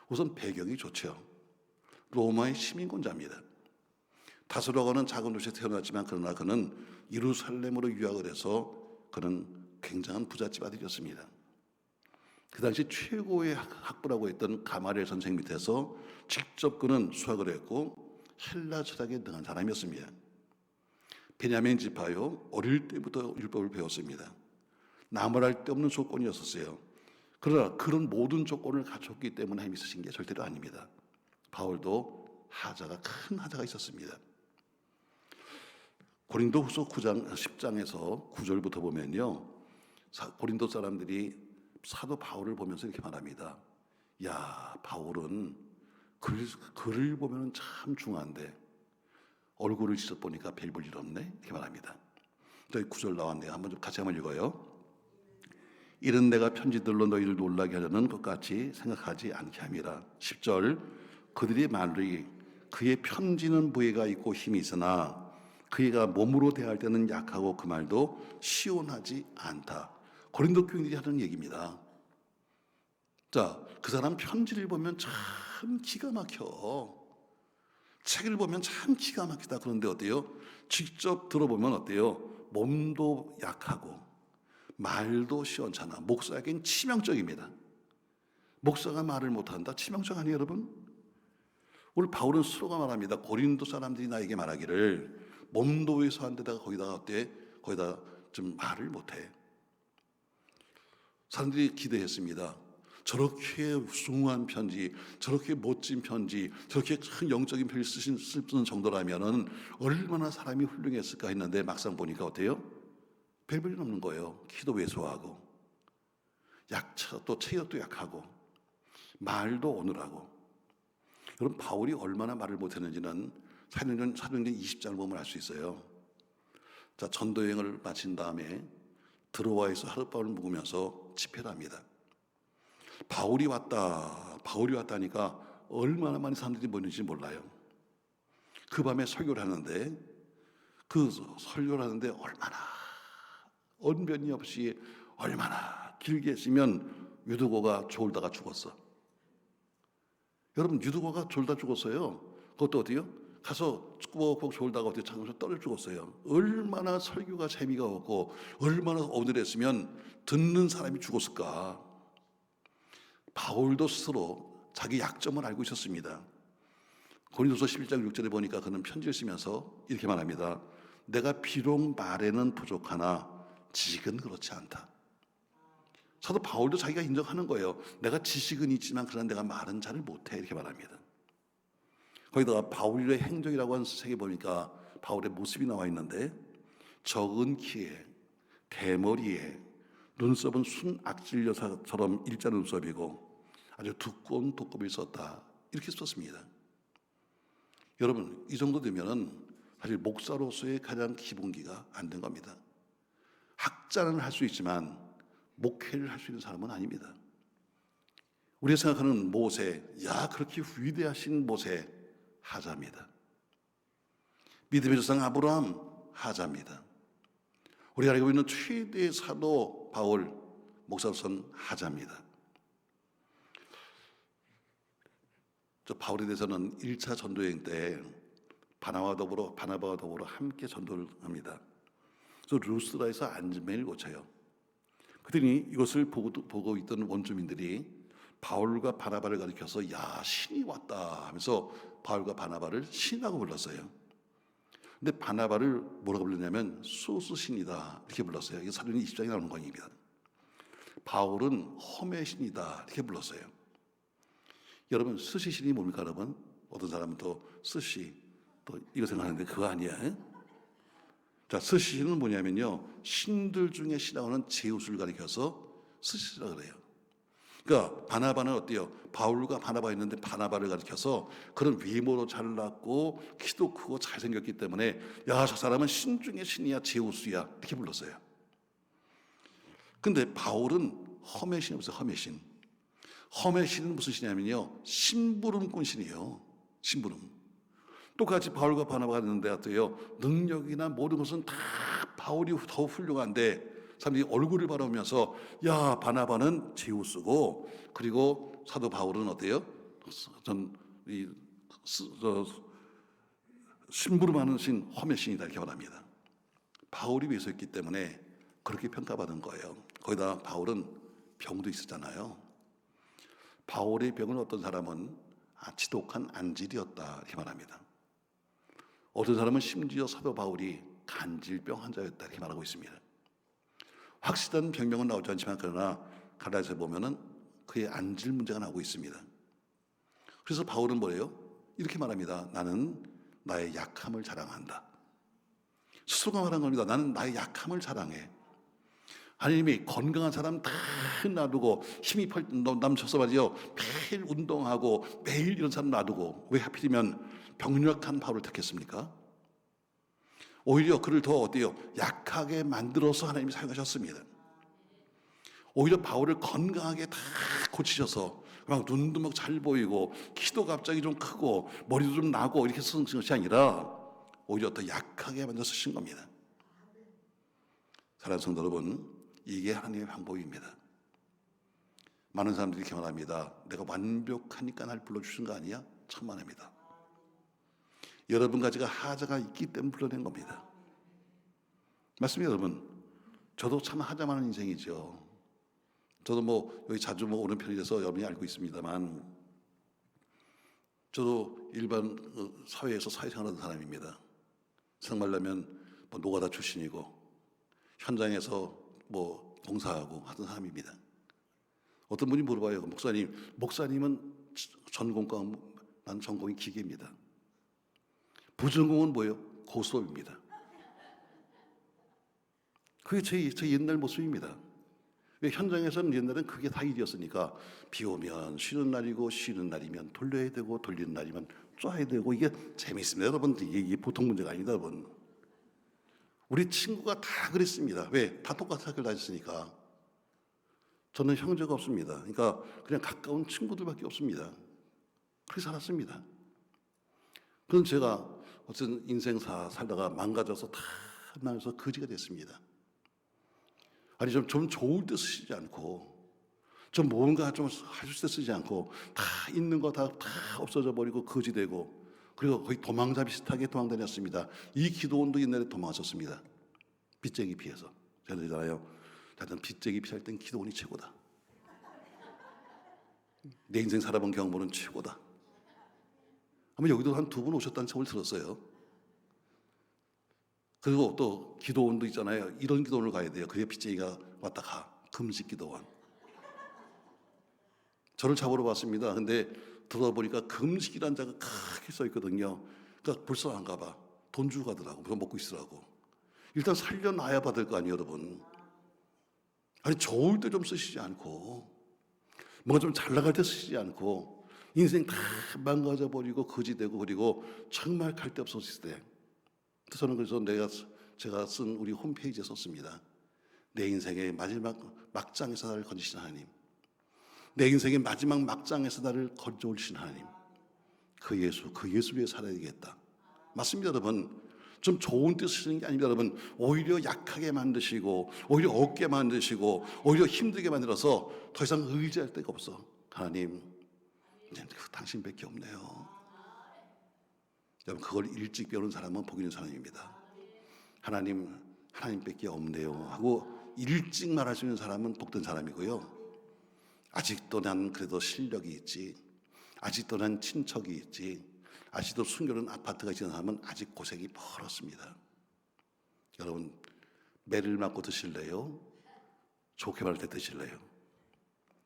우선 배경이 좋죠. 로마의 시민권자입니다. 다소라고 하는 작은 도시에 태어났지만 그러나 그는 예루살렘으로 유학을 해서 그는 굉장한 부잣집 아들이었습니다. 그 당시 최고의 학부라고 했던 가마리엘 선생 밑에서 직접 그는 수학을 했고 헬라 철학에 능한 사람이었습니다. 베냐민 지파요, 어릴 때부터 율법을 배웠습니다. 나무랄 데 없는 조건이었었어요. 그러나 그런 모든 조건을 갖췄기 때문에 하나님이 쓰신 게 절대로 아닙니다. 바울도 큰 하자가 있었습니다. 고린도후서 9장 10장에서 9절부터 보면요, 고린도 사람들이 사도 바울을 보면서 이렇게 말합니다. 야, 바울은 글을 보면 참 중한데 얼굴을 직접 보니까 별 볼 일 없네, 이렇게 말합니다. 저희 9절 나왔네요. 같이 한번 읽어요. 이런 내가 편지들로 너희를 놀라게 하려는 것 같이 생각하지 않게 함이라. 10절 그들의 말이 그의 편지는 무게가 있고 힘이 있으나 그가 몸으로 대할 때는 약하고 그 말도 시원하지 않다. 고린도 교인들이 하는 얘기입니다. 자, 그 사람 편지를 보면 참 기가 막혀. 책을 보면 참 기가 막히다. 그런데 어때요? 직접 들어보면 어때요? 몸도 약하고 말도 시원찮아. 목사에겐 치명적입니다. 목사가 말을 못한다? 치명적 아니에요, 여러분? 오늘 바울은 스스로가 말합니다. 고린도 사람들이 나에게 말하기를 몸도에서 한 데다가 거기다 좀 말을 못해. 사람들이 기대했습니다. 저렇게 숭한 편지, 저렇게 멋진 편지, 저렇게 큰 영적인 편지 쓰는 정도라면은 얼마나 사람이 훌륭했을까 했는데 막상 보니까 어때요? 별볼일 없는 거예요. 키도 왜소하고, 또 체격도 약하고, 말도 어눌하고. 여러분, 바울이 얼마나 말을 못했는지는 사도행전 20장을 보면 알 수 있어요. 자, 전도여행을 마친 다음에 드로아에서 하룻밤을 묵으면서 집회를 합니다. 바울이 왔다니까 얼마나 많은 사람들이 모였는지 몰라요. 그 밤에 설교를 하는데 얼마나 언변이 없이 얼마나 길게 했으면 유두고가 졸다가 죽었어. 여러분, 유두고가 졸다 죽었어요. 그것도 어디요? 가서 꾸벅꾸벅 졸다가 어디 장에서 떨어 죽었어요. 얼마나 설교가 재미가 없고 얼마나 어눌했으면 듣는 사람이 죽었을까. 바울도 스스로 자기 약점을 알고 있었습니다. 고린도서 11장 6절에 보니까 그는 편지를 쓰면서 이렇게 말합니다. 내가 비록 말에는 부족하나 지식은 그렇지 않다. 사도 바울도 자기가 인정하는 거예요. 내가 지식은 있지만 그러나 내가 말은 잘 못해, 이렇게 말합니다. 거기다가 바울의 행적이라고 하는 책에 보니까 바울의 모습이 나와 있는데 적은 키에 대머리에 눈썹은 순악질 여사처럼 일자 눈썹이고 아주 두꺼운 독검을 썼다, 이렇게 썼습니다. 여러분, 이 정도 되면은 사실 목사로서의 가장 기본기가 안 된 겁니다. 학자는 할 수 있지만 목회를 할 수 있는 사람은 아닙니다. 우리가 생각하는 모세, 야 그렇게 위대하신 모세, 하자입니다. 믿음의 조상 아브라함, 하자입니다. 우리가 알고 있는 최대의 사도 바울, 목사로서는 하자입니다. 저 바울에 대해서는 1차 전도여행 때 바나바와 더불어 함께 전도를 합니다. 그래서 루스드라에서 안진뱅이를 고쳐요. 그랬더니 이것을 보고 있던 원주민들이 바울과 바나바를 가리켜서 야 신이 왔다 하면서 바울과 바나바를 신이라고 불렀어요. 근데 바나바를 뭐라고 불렀냐면 소스 신이다, 이렇게 불렀어요. 이게 사도행 20장에 나오는 광입니다. 바울은 험의 신이다, 이렇게 불렀어요. 여러분, 스시 신이 뭡니까? 여러분, 어떤 사람은 또 스시 또 이거 생각하는데 그거 아니야. 자, 스시 신은 뭐냐면요, 신들 중에 신이라고 하는 제우스를 가리켜서 스시라 그래요. 그러니까 바나바는 어때요? 바울과 바나바 있는데 바나바를 가리켜서 그런 외모로 잘났고 키도 크고 잘생겼기 때문에 야 저 사람은 신 중에 신이야, 제우스야, 이렇게 불렀어요. 근데 바울은 험의 신이 없어요. 험의 신. 험의 신은 무슨 신이냐면요, 심부름꾼 신이에요. 심부름. 똑같이 바울과 바나바가 있는데 어때요? 능력이나 모든 것은 다 바울이 더 훌륭한데 사람들이 얼굴을 바라보면서 야 바나바는 제우스고 그리고 사도 바울은 어때요? 심부름하는 신, 험의 신이다, 이렇게 말합니다. 바울이 외소했기 때문에 그렇게 평가받은 거예요. 거기다 바울은 병도 있었잖아요. 바울의 병은 어떤 사람은 지독한 안질이었다, 이렇게 말합니다. 어떤 사람은 심지어 사도 바울이 간질병 환자였다, 이렇게 말하고 있습니다. 확실한 병명은 나오지 않지만 그러나 갈라디아서 보면은 그의 안질 문제가 나오고 있습니다. 그래서 바울은 뭐예요? 이렇게 말합니다. 나는 나의 약함을 자랑한다. 스스로가 말한 겁니다. 나는 나의 약함을 자랑해. 하나님이 건강한 사람 다 놔두고 힘이 넘쳐서 말이요 매일 운동하고 매일 이런 사람 놔두고 왜 하필이면 병력한 바울을 택했습니까? 오히려 그를 더 어때요? 약하게 만들어서 하나님이 사용하셨습니다. 오히려 바울을 건강하게 다 고치셔서 막 눈도 막 잘 보이고 키도 갑자기 좀 크고 머리도 좀 나고 이렇게 쓰는 것이 아니라 오히려 더 약하게 만들어서 쓰신 겁니다. 사랑하는 성도 여러분, 이게 하나님의 방법입니다. 많은 사람들이 이렇게 말합니다. 내가 완벽하니까 날 불러주신 거 아니야? 천만합니다. 여러분 가지가 하자가 있기 때문에 불러낸 겁니다. 맞습니다, 여러분. 저도 참 하자 많은 인생이죠. 저도 뭐 여기 자주 뭐 오는 편이라서 여러분이 알고 있습니다만 저도 일반 사회에서 사회생활하는 사람입니다. 생각하려면 뭐 노가다 출신이고 현장에서 뭐 봉사하고 하던 사람입니다. 어떤 분이 물어봐요. 목사님은 전공과 난 전공이 기계입니다. 부전공은 뭐예요? 고수업입니다. 그게 제 옛날 모습입니다. 왜 현장에서는 옛날엔 그게 다 일이었으니까 비 오면 쉬는 날이고 쉬는 날이면 돌려야 되고 돌리는 날이면 쏴야 되고 이게 재미있습니다. 여러분, 이게 보통 문제가 아니다, 여러분. 우리 친구가 다 그랬습니다. 왜? 다 똑같은 학교를 다녔으니까. 저는 형제가 없습니다. 그러니까 그냥 가까운 친구들밖에 없습니다. 그렇게 살았습니다. 그럼 제가 어쨌든 인생사 살다가 망가져서 다 나눠서 거지가 됐습니다. 아니 좀 좋을 때 쓰시지 않고 좀 뭔가 좀 할 수 쓰지 않고 다 있는 거 다 없어져 버리고 거지 되고, 그리고 거의 도망자 비슷하게 도망다녔습니다. 이 기도원도 옛날에 도망쳤습니다. 빚쟁이 피해서. 제가 그러잖아요. 나는 빚쟁이 피할 땐 기도원이 최고다. 내 인생 살아본 경험은 최고다. 아마 여기도 한 2분 오셨다는 소문을 들었어요. 그리고 또 기도원도 있잖아요. 이런 기도원을 가야 돼요. 그게 빚쟁이가 왔다 가. 금식 기도원. 저를 잡으러 왔습니다. 근데 들어보니까 금식이라는 자가 크게 써 있거든요. 그러니까 불쌍한가 봐. 돈 주고 가더라고. 그거 먹고 있으라고. 일단 살려놔야 받을 거 아니에요, 여러분. 아니, 좋을 때 좀 쓰시지 않고, 뭔가 좀 잘 나갈 때 쓰시지 않고, 인생 다 망가져 버리고 거지되고, 그리고 정말 갈 데 없었을 때. 저는 그래서 제가 쓴 우리 홈페이지에 썼습니다. 내 인생의 마지막 막장에서 나를 건지신 하나님, 내 인생의 마지막 막장에서 나를 건져올신 하나님, 그 예수 위해 살아야겠다. 맞습니다, 여러분. 좀 좋은 뜻 쓰시는 게 아닙니다, 여러분. 오히려 약하게 만드시고, 오히려 없게 만드시고, 오히려 힘들게 만들어서 더 이상 의지할 데가 없어. 하나님, 당신밖에 없네요. 여러분, 그걸 일찍 배우는 사람은 복 있는 사람입니다. 하나님밖에 없네요 하고 일찍 말할 수 있는 사람은 복된 사람이고요. 아직도 난 그래도 실력이 있지, 아직도 난 친척이 있지, 아직도 숨겨놓은 아파트가 있는 사람은 아직 고생이 멀었습니다. 여러분, 매를 맞고 드실래요? 좋게 말할 때 드실래요?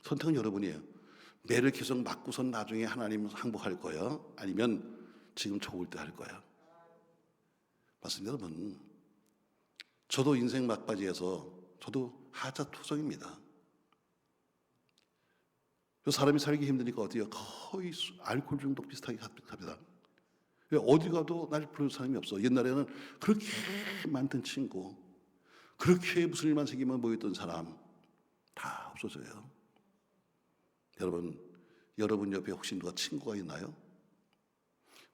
선택은 여러분이에요. 매를 계속 맞고선 나중에 하나님 항복할 거야? 아니면 지금 좋을 때 할 거야? 맞습니다, 여러분. 저도 인생 막바지에서 저도 하자투성입니다. 사람이 살기 힘드니까 어때요? 거의 알코올 중독 비슷하게 갑니다. 어디 가도 날 부르는 사람이 없어. 옛날에는 그렇게 많던 친구, 그렇게 무슨 일만 생기면 모였던 사람 다 없어져요. 여러분 옆에 혹시 누가 친구가 있나요?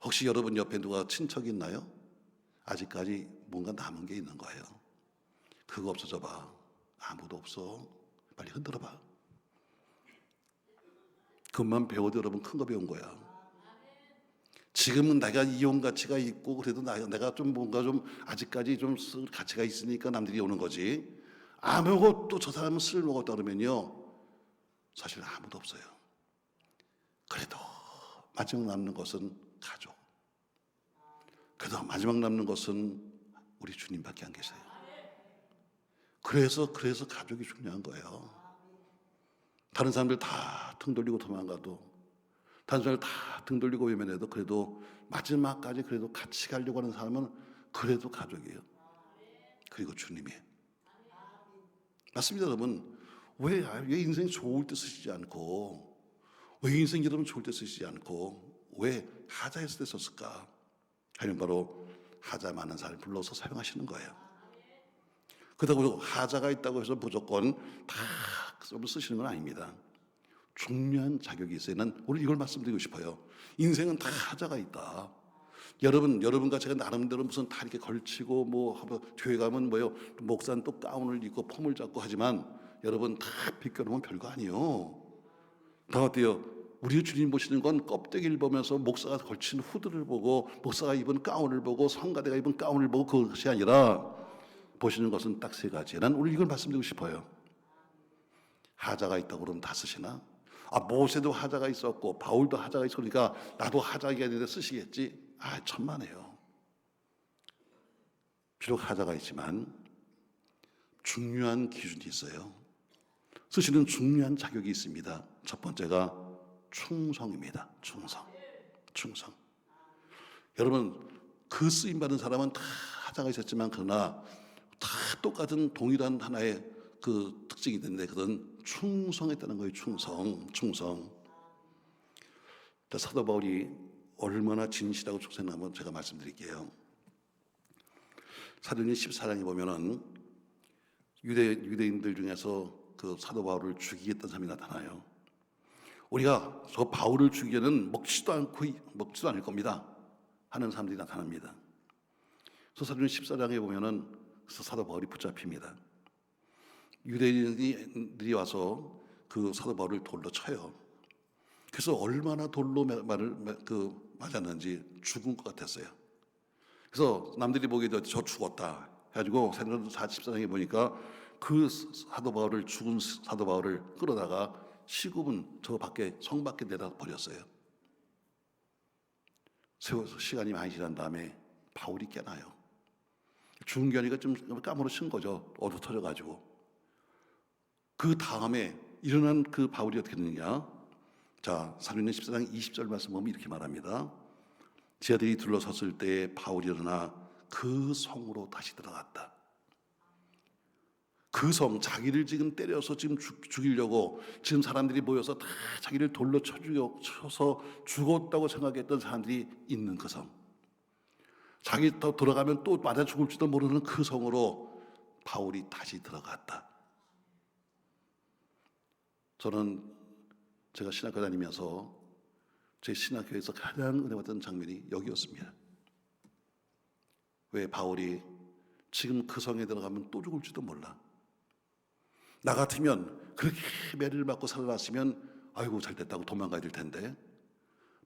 혹시 여러분 옆에 누가 친척이 있나요? 아직까지 뭔가 남은 게 있는 거예요. 그거 없어져 봐. 아무도 없어. 빨리 흔들어 봐. 그것만 배워도 여러분 큰 거 배운 거야. 지금은 내가 이용 가치가 있고 그래도 내가 좀 뭔가 좀 아직까지 좀 쓸 가치가 있으니까 남들이 오는 거지. 아무것도 저 사람은 쓸모가 없다 그러면요, 사실 아무도 없어요. 그래도 마지막 남는 것은 가족. 그래도 마지막 남는 것은 우리 주님밖에 안 계세요. 그래서 가족이 중요한 거예요. 다른 사람들 다 등 돌리고 도망가도, 다른 사람들 다 등 돌리고 외면해도 그래도 마지막까지 그래도 같이 가려고 하는 사람은 그래도 가족이에요. 그리고 주님이에요. 맞습니다, 여러분. 왜 인생 좋을 때 쓰시지 않고, 왜 인생 여러분 좋을 때 쓰시지 않고, 왜 하자했을 때 썼을까? 하면 바로 하자 많은 사람을 불러서 사용하시는 거예요. 그렇다고 하자가 있다고 해서 무조건 다 쓰시는 건 아닙니다. 중요한 자격이 있어요. 난 오늘 이걸 말씀드리고 싶어요. 인생은 다 하자가 있다. 여러분과 제가 나름대로 무슨 다 이렇게 걸치고 교회 가면 목사는 또 가운을 입고 폼을 잡고 하지만 여러분 다 비껴놓으면 별거 아니에요. 다 어때요? 우리 주님 보시는 건 껍데기를 보면서 목사가 걸친 후드를 보고 목사가 입은 가운을 보고 성가대가 입은 가운을 보고 그것이 아니라 보시는 것은 딱 3가지. 난 오늘 이걸 말씀드리고 싶어요. 하자가 있다고 그러면 다 쓰시나? 모세도 하자가 있었고 바울도 하자가 있으니까 나도 하자가 있는데 쓰시겠지? 천만에요. 비록 하자가 있지만 중요한 기준이 있어요. 쓰시는 중요한 자격이 있습니다. 첫 번째가 충성입니다. 충성. 여러분, 그 쓰임받은 사람은 다 하자가 있었지만 그러나 다 똑같은 동일한 하나의 그 특징이 있는데 그건 충성했다는 거예요. 충성. 사도 바울이 얼마나 진실하고 충성했나 제가 말씀드릴게요. 사도행전 14장에 보면은 유대인들 중에서 그 사도 바울을 죽이겠다는 사람이 나타나요. 우리가 저 바울을 죽이려는 먹지도 않을 겁니다 하는 사람들이 나타납니다. 그래서 사도행전 14장에 보면은 사도 바울이 붙잡힙니다. 유대인들이 와서 그 그 사도 바울을 돌로 쳐요. 그래서 얼마나 돌로 맞았는지 죽은 것 같았어요. 그래서 남들이 보기에도 저 죽었다 해가지고 사도행전 44장에 보니까 그 사도 바울을, 죽은 사도 바울을 끌어다가 시굽은 저 밖에, 성 밖에 내다 버렸어요. 시간이 많이 지난 다음에 바울이 깨나요. 죽은 게 아니라 좀 까무러친 거죠. 어두 터져가지고. 그 다음에 일어난 그 바울이 어떻게 됐느냐. 자, 사도행전 14장 20절 말씀 보면 이렇게 말합니다. 제자들이 둘러섰을 때 바울이 일어나 그 성으로 다시 들어갔다. 그 성, 자기를 지금 때려서 지금 죽이려고 지금 사람들이 모여서 다 자기를 돌로 쳐서 죽었다고 생각했던 사람들이 있는 그 성, 자기 더 들어가면 또 맞아 죽을지도 모르는 그 성으로 바울이 다시 들어갔다. 저는 제가 신학교 다니면서 제 신학교에서 가장 은혜 받던 장면이 여기였습니다. 왜 바울이 지금 그 성에 들어가면 또 죽을지도 몰라. 나 같으면 그렇게 매를 맞고 살아났으면 아이고 잘 됐다고 도망가야 될 텐데,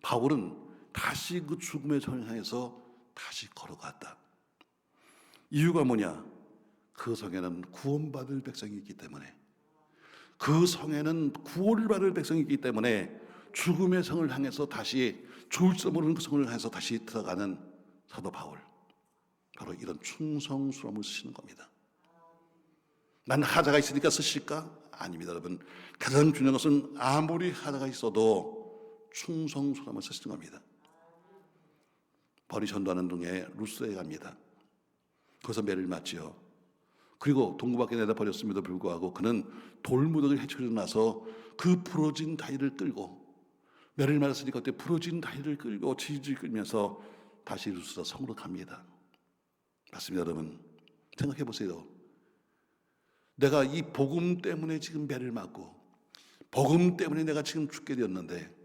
바울은 다시 그 죽음의 성을 향해서 다시 걸어갔다. 이유가 뭐냐? 그 성에는 구원받을 백성이 있기 때문에, 그 성에는 구원을 받을 백성이 있기 때문에 죽음의 성을 향해서 다시, 죽을지도 모르는 그 성을 향해서 다시 들어가는 사도 바울, 바로 이런 충성스러움을 쓰시는 겁니다. 난 하자가 있으니까 쓰실까? 아닙니다, 여러분. 가장 중요한 것은 아무리 하자가 있어도 충성스러움을 쓰시는 겁니다. 바울이 전도하는 중에 루스에 갑니다. 거기서 매를 맞지요. 그리고 동굴밖에 내다 버렸음에도 불구하고 그는 돌무더기를 헤쳐지고 나서 그 부러진 다리를 끌고, 매를 맞았으니까 그때 부러진 다리를 끌고 질질 끌면서 다시 루스라 성으로 갑니다. 맞습니다, 여러분. 생각해 보세요. 내가 이 복음 때문에 지금 매를 맞고, 복음 때문에 내가 지금 죽게 되었는데,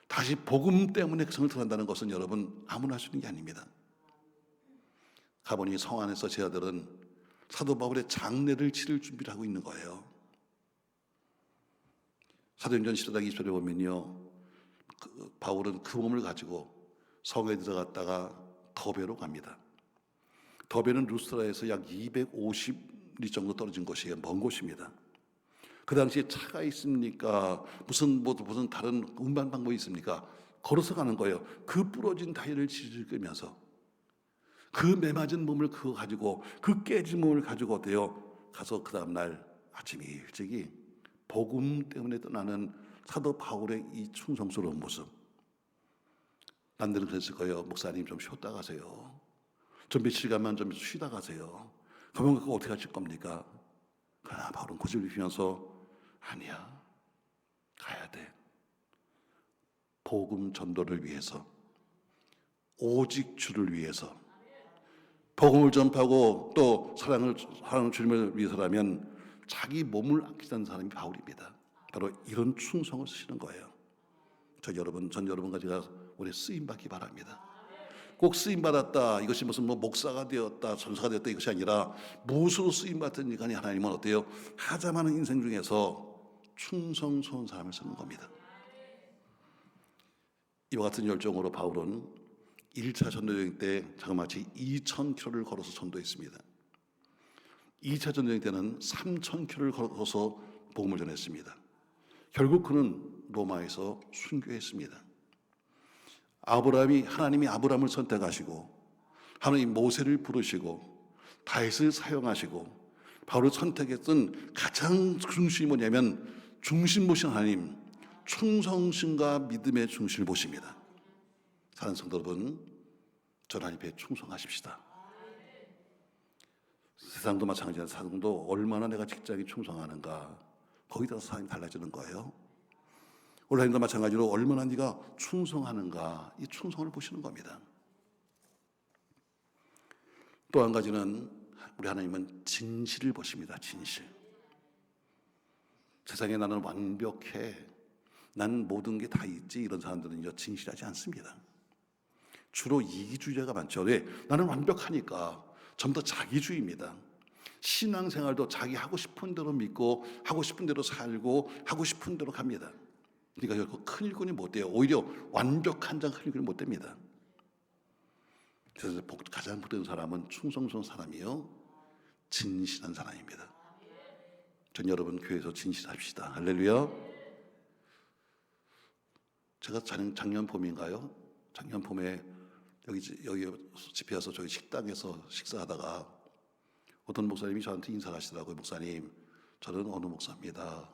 다시 복음 때문에 그 성을 들어간다는 것은 여러분 아무나 할 수 있는 게 아닙니다. 가보니 성 안에서 제자들은 사도 바울의 장례를 치를 준비를 하고 있는 거예요. 사도행전 14장 20절에 보면요, 바울은 그 몸을 가지고 성에 들어갔다가 더베로 갑니다. 더베는 루스트라에서 약 250리 정도 떨어진 곳이에요. 먼 곳입니다. 그 당시에 차가 있습니까? 무슨 다른 운반 방법이 있습니까? 걸어서 가는 거예요. 그 부러진 다리를 질질 끌면서, 그 매맞은 몸을 그거 가지고, 그 깨진 몸을 가지고 어때요? 가서 그 다음날 아침 일찍이 복음 때문에 떠나는 사도 바울의 이 충성스러운 모습. 남들은 그랬을 거예요. 목사님 좀 쉬었다 가세요. 좀 며칠간만 좀 쉬다 가세요. 그러면 그거 어떻게 하실 겁니까? 그러나 바울은 고집을 피면서 아니야, 가야 돼. 복음 전도를 위해서, 오직 주를 위해서, 복음을 전파하고 또 사랑을 주님을 위해서라면 자기 몸을 아끼는 사람이 바울입니다. 바로 이런 충성을 쓰시는 거예요. 전 여러분과 제가 올해 쓰임 받기 바랍니다. 꼭 쓰임 받았다, 이것이 무슨 목사가 되었다, 전사가 되었다, 이것이 아니라 무엇으로 쓰임 받든지 간에 하나님은 어때요? 하자 많은 인생 중에서 충성스러운 사람을 쓰는 겁니다. 이와 같은 열정으로 바울은 1차 전도여행 때 자그마치 2,000km를 걸어서 전도했습니다. 2차 전도여행 때는 3,000km를 걸어서 복음을 전했습니다. 결국 그는 로마에서 순교했습니다. 하나님이 아브라함을 선택하시고, 하나님 모세를 부르시고, 다윗을 사용하시고, 바울을 선택했던 가장 중심이 뭐냐면, 중심 보신 하나님, 충성심과 믿음의 중심을 보십니다. 사랑하는 성도 여러분, 저 하나님께 충성하십시다. 세상도 마찬가지로 사람도 얼마나 내가 직장에 충성하는가, 거기에 따라서 사람이 달라지는 거예요. 온라인도 마찬가지로 얼마나 네가 충성하는가, 이 충성을 보시는 겁니다. 또 한 가지는 우리 하나님은 진실을 보십니다. 진실. 세상에 나는 완벽해, 난 모든 게 다 있지, 이런 사람들은 진실하지 않습니다. 주로 이기주의자가 많죠. 왜? 나는 완벽하니까. 전부 다 자기주의입니다. 신앙생활도 자기 하고 싶은 대로 믿고 하고 싶은 대로 살고 하고 싶은 대로 갑니다. 그러니까 결코 큰 일꾼이 못 돼요. 오히려 완벽한 큰 일꾼이 못 됩니다. 그래서 가장 복된 사람은 충성스러운 사람이요, 진실한 사람입니다. 전 여러분 교회에서 진실합시다. 할렐루야. 제가 작년 봄인가요? 작년 봄에 여기 집회 와서 저희 식당에서 식사하다가 어떤 목사님이 저한테 인사를 하시더라고요. 목사님, 저는 어느 목사입니다.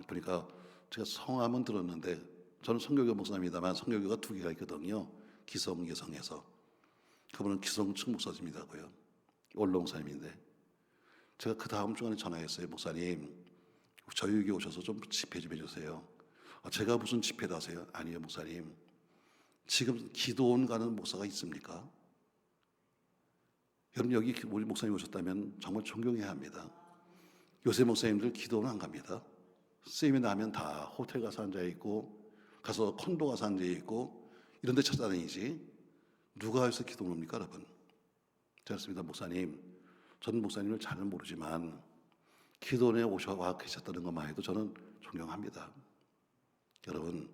보니까 제가 성함은 들었는데 저는 성교교 목사입니다만 성교교가 두 개가 있거든요. 기성, 여성에서. 그분은 기성측 목사님이라고요. 원로 목사님인데 제가 그 다음 주간에 전화했어요. 목사님, 저희 교회 오셔서 좀 집회 좀 해주세요. 제가 무슨 집회를 하세요? 아니요, 목사님. 지금 기도원 가는 목사가 있습니까? 여러분, 여기 우리 목사님 오셨다면 정말 존경해야 합니다. 요새 목사님들 기도는 안 갑니다. 세미나 하면 다 호텔 가서 앉아있고 가서 콘도 가서 앉아있고 이런 데 찾아다니지 누가 해서 기도를 합니까, 여러분? 그렇습니다. 목사님, 저는 목사님을 잘은 모르지만 기도원에 오셔와 계셨다는 것만 해도 저는 존경합니다. 여러분,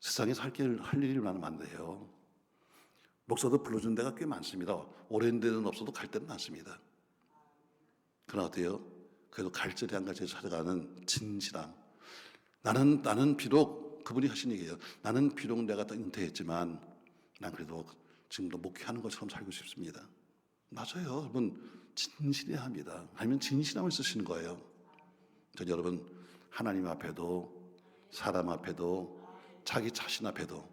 세상에서 할 일이 많으면 안 돼요. 목사도 불러준 데가 꽤 많습니다. 오랜 데는 없어도 갈 데는 많습니다. 그러나 어때요? 그래도 갈절이 안 갈절이 찾아가는 진실함. 나는 비록 그분이 하신 얘기예요. 나는 비록 내가 은퇴했지만 난 그래도 지금도 목회하는 것처럼 살고 싶습니다. 맞아요. 여러분, 진실해야 합니다. 아니면 진실함을 쓰시는 거예요. 전 여러분, 하나님 앞에도 사람 앞에도 자기 자신 앞에도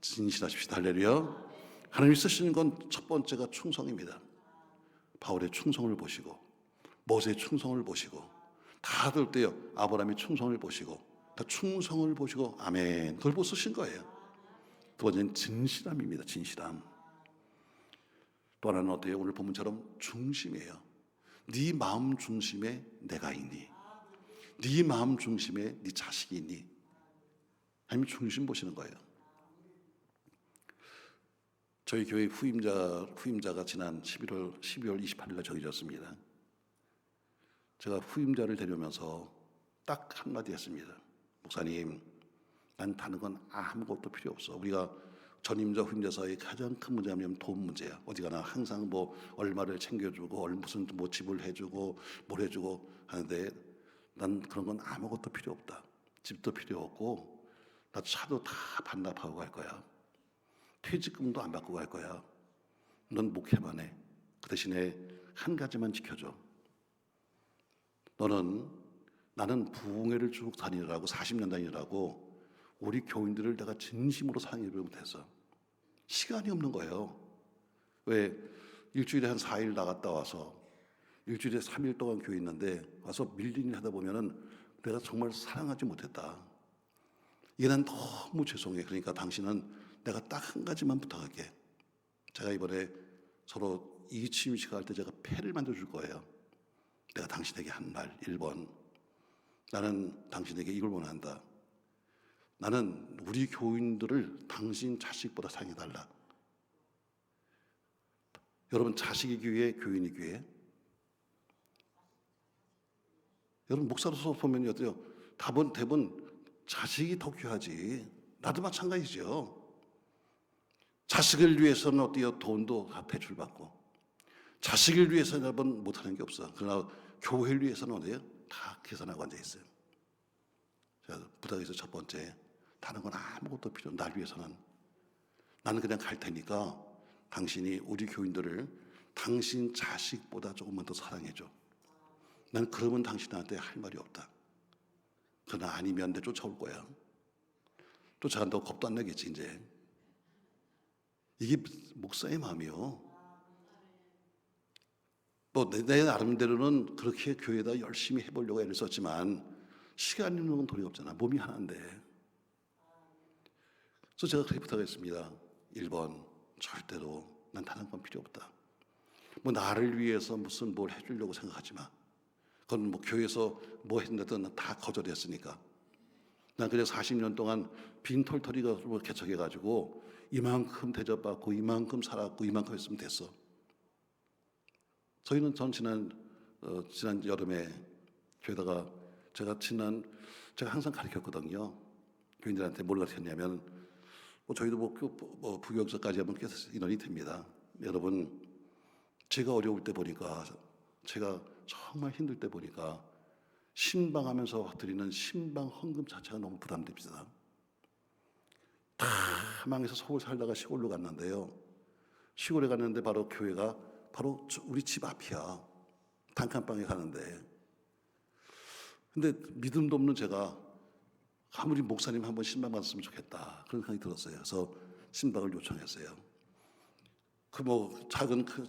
진실하십시다. 할렐루야. 하나님이 쓰시는 건 첫 번째가 충성입니다. 바울의 충성을 보시고 모세의 충성을 보시고 다들 때요, 아브라함의 충성을 보시고 다 충성을 보시고 아멘, 그걸 보고 쓰신 거예요. 두 번째는 진실함입니다. 진실함. 또 하나는 어때요? 오늘 본문처럼 중심이에요. 네 마음 중심에 내가 있니? 네 마음 중심에 네 자식이 있니? 하나님 중심 보시는 거예요. 저희 교회 후임자가 지난 12월 28일 날 정해졌습니다. 제가 후임자를 데려오면서 딱 한마디 했습니다. 목사님, 난 다른 건 아무것도 필요 없어. 우리가 전임자 후임자 사이의 가장 큰 문제가 뭐냐면 돈 문제야. 어디 가나 항상 뭐 얼마를 챙겨주고 무슨 뭐 집을 해주고 뭘 해주고 하는데 난 그런 건 아무것도 필요 없다. 집도 필요 없고 나 차도 다 반납하고 갈 거야. 퇴직금도 안 받고 갈 거야. 넌 목회만 해. 그 대신에 한 가지만 지켜줘. 나는 부흥회를 쭉 다니느라고 40년 다니느라고 우리 교인들을 내가 진심으로 사랑하지 못해서 시간이 없는 거예요. 왜? 일주일에 한 4일 나갔다 와서 일주일에 3일 동안 교회 있는데 와서 밀린 일 하다 보면은 내가 정말 사랑하지 못했다. 이게 난 너무 죄송해. 그러니까 당신은 내가 딱 한 가지만 부탁할게. 제가 이번에 서로 이치임식 할 때 제가 패를 만들어줄 거예요. 내가 당신에게 한 말 1번, 나는 당신에게 이걸 원한다. 나는 우리 교인들을 당신 자식보다 사랑해달라. 여러분, 자식이 귀해, 교인이 귀해? 여러분, 목사로서 보면 어때요? 대부분 자식이 더 귀하지. 나도 마찬가지죠. 자식을 위해서는 어때요? 돈도 다 대출받고. 자식을 위해서는 여러분 못하는 게 없어. 그러나 교회를 위해서는 어때요? 다 계산하고 앉아있어요. 제가 부탁해서 첫 번째, 다른 건 아무것도 필요 없어. 날 위해서는. 나는 그냥 갈 테니까 당신이 우리 교인들을 당신 자식보다 조금만 더 사랑해줘. 난 그러면 당신한테 할 말이 없다. 그러나 아니면 내 쫓아올 거야. 쫓아간다고 겁도 안 나겠지 이제. 이게 목사의 마음이요. 뭐 내 나름대로는 그렇게 교회에다 열심히 해보려고 애를 썼지만 시간이 있는 건 돈이 없잖아. 몸이 하나인데. 그래서 제가 그렇게 부탁했습니다. 1번, 절대로 난 다른 건 필요 없다. 뭐 나를 위해서 무슨 뭘 해주려고 생각하지 마. 그건 뭐 교회에서 뭐 했든 다 거절했으니까. 난 그냥 40년 동안 빈 털터리가 개척해가지고 이만큼 대접받고 이만큼 살았고 이만큼 했으면 됐어. 전 지난 여름에 교회다가 제가 항상 가르쳤거든요. 교인들한테 뭘 가르쳤냐면 저희도 부교육자까지 하면 꽤 인원이 됩니다. 여러분, 제가 어려울 때 보니까, 제가 정말 힘들 때 보니까 신방하면서 드리는 신방 헌금 자체가 너무 부담됩니다. 다 망해서 서울 살다가 시골로 갔는데요. 시골에 갔는데 바로 교회가 바로 우리 집 앞이야. 단칸방에 가는데. 근데 믿음도 없는 제가 아무리 목사님 한번 신방 받았으면 좋겠다 그런 생각이 들었어요. 그래서 신방을 요청했어요.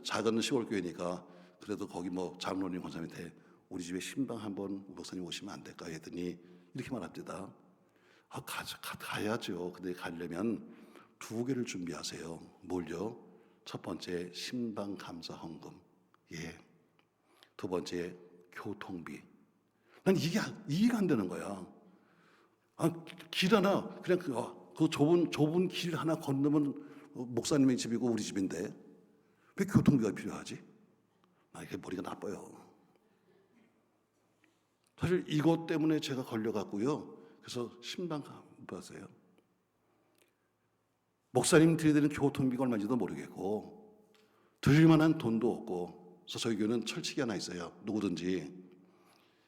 작은 시골 교회니까 그래도 거기 장로님 권사님한테 우리 집에 신방 한번 목사님 오시면 안 될까 했더니 이렇게 말합니다. 가야죠. 근데 가려면 2개를 준비하세요. 뭘요? 첫 번째 신방 감사 헌금, 예. 2번째 교통비. 난 이게 이해가 안 되는 거야. 길 하나 그냥 그 좁은 길 하나 건너면 목사님의 집이고 우리 집인데 왜 교통비가 필요하지? 이게 머리가 나빠요. 사실 이것 때문에 제가 걸려갔고요. 그래서 신방 봤어요. 목사님 드려야 되는 교통비가 얼마인지도 모르겠고 드릴 만한 돈도 없고, 그래서 저희 교회는 철칙이 하나 있어요. 누구든지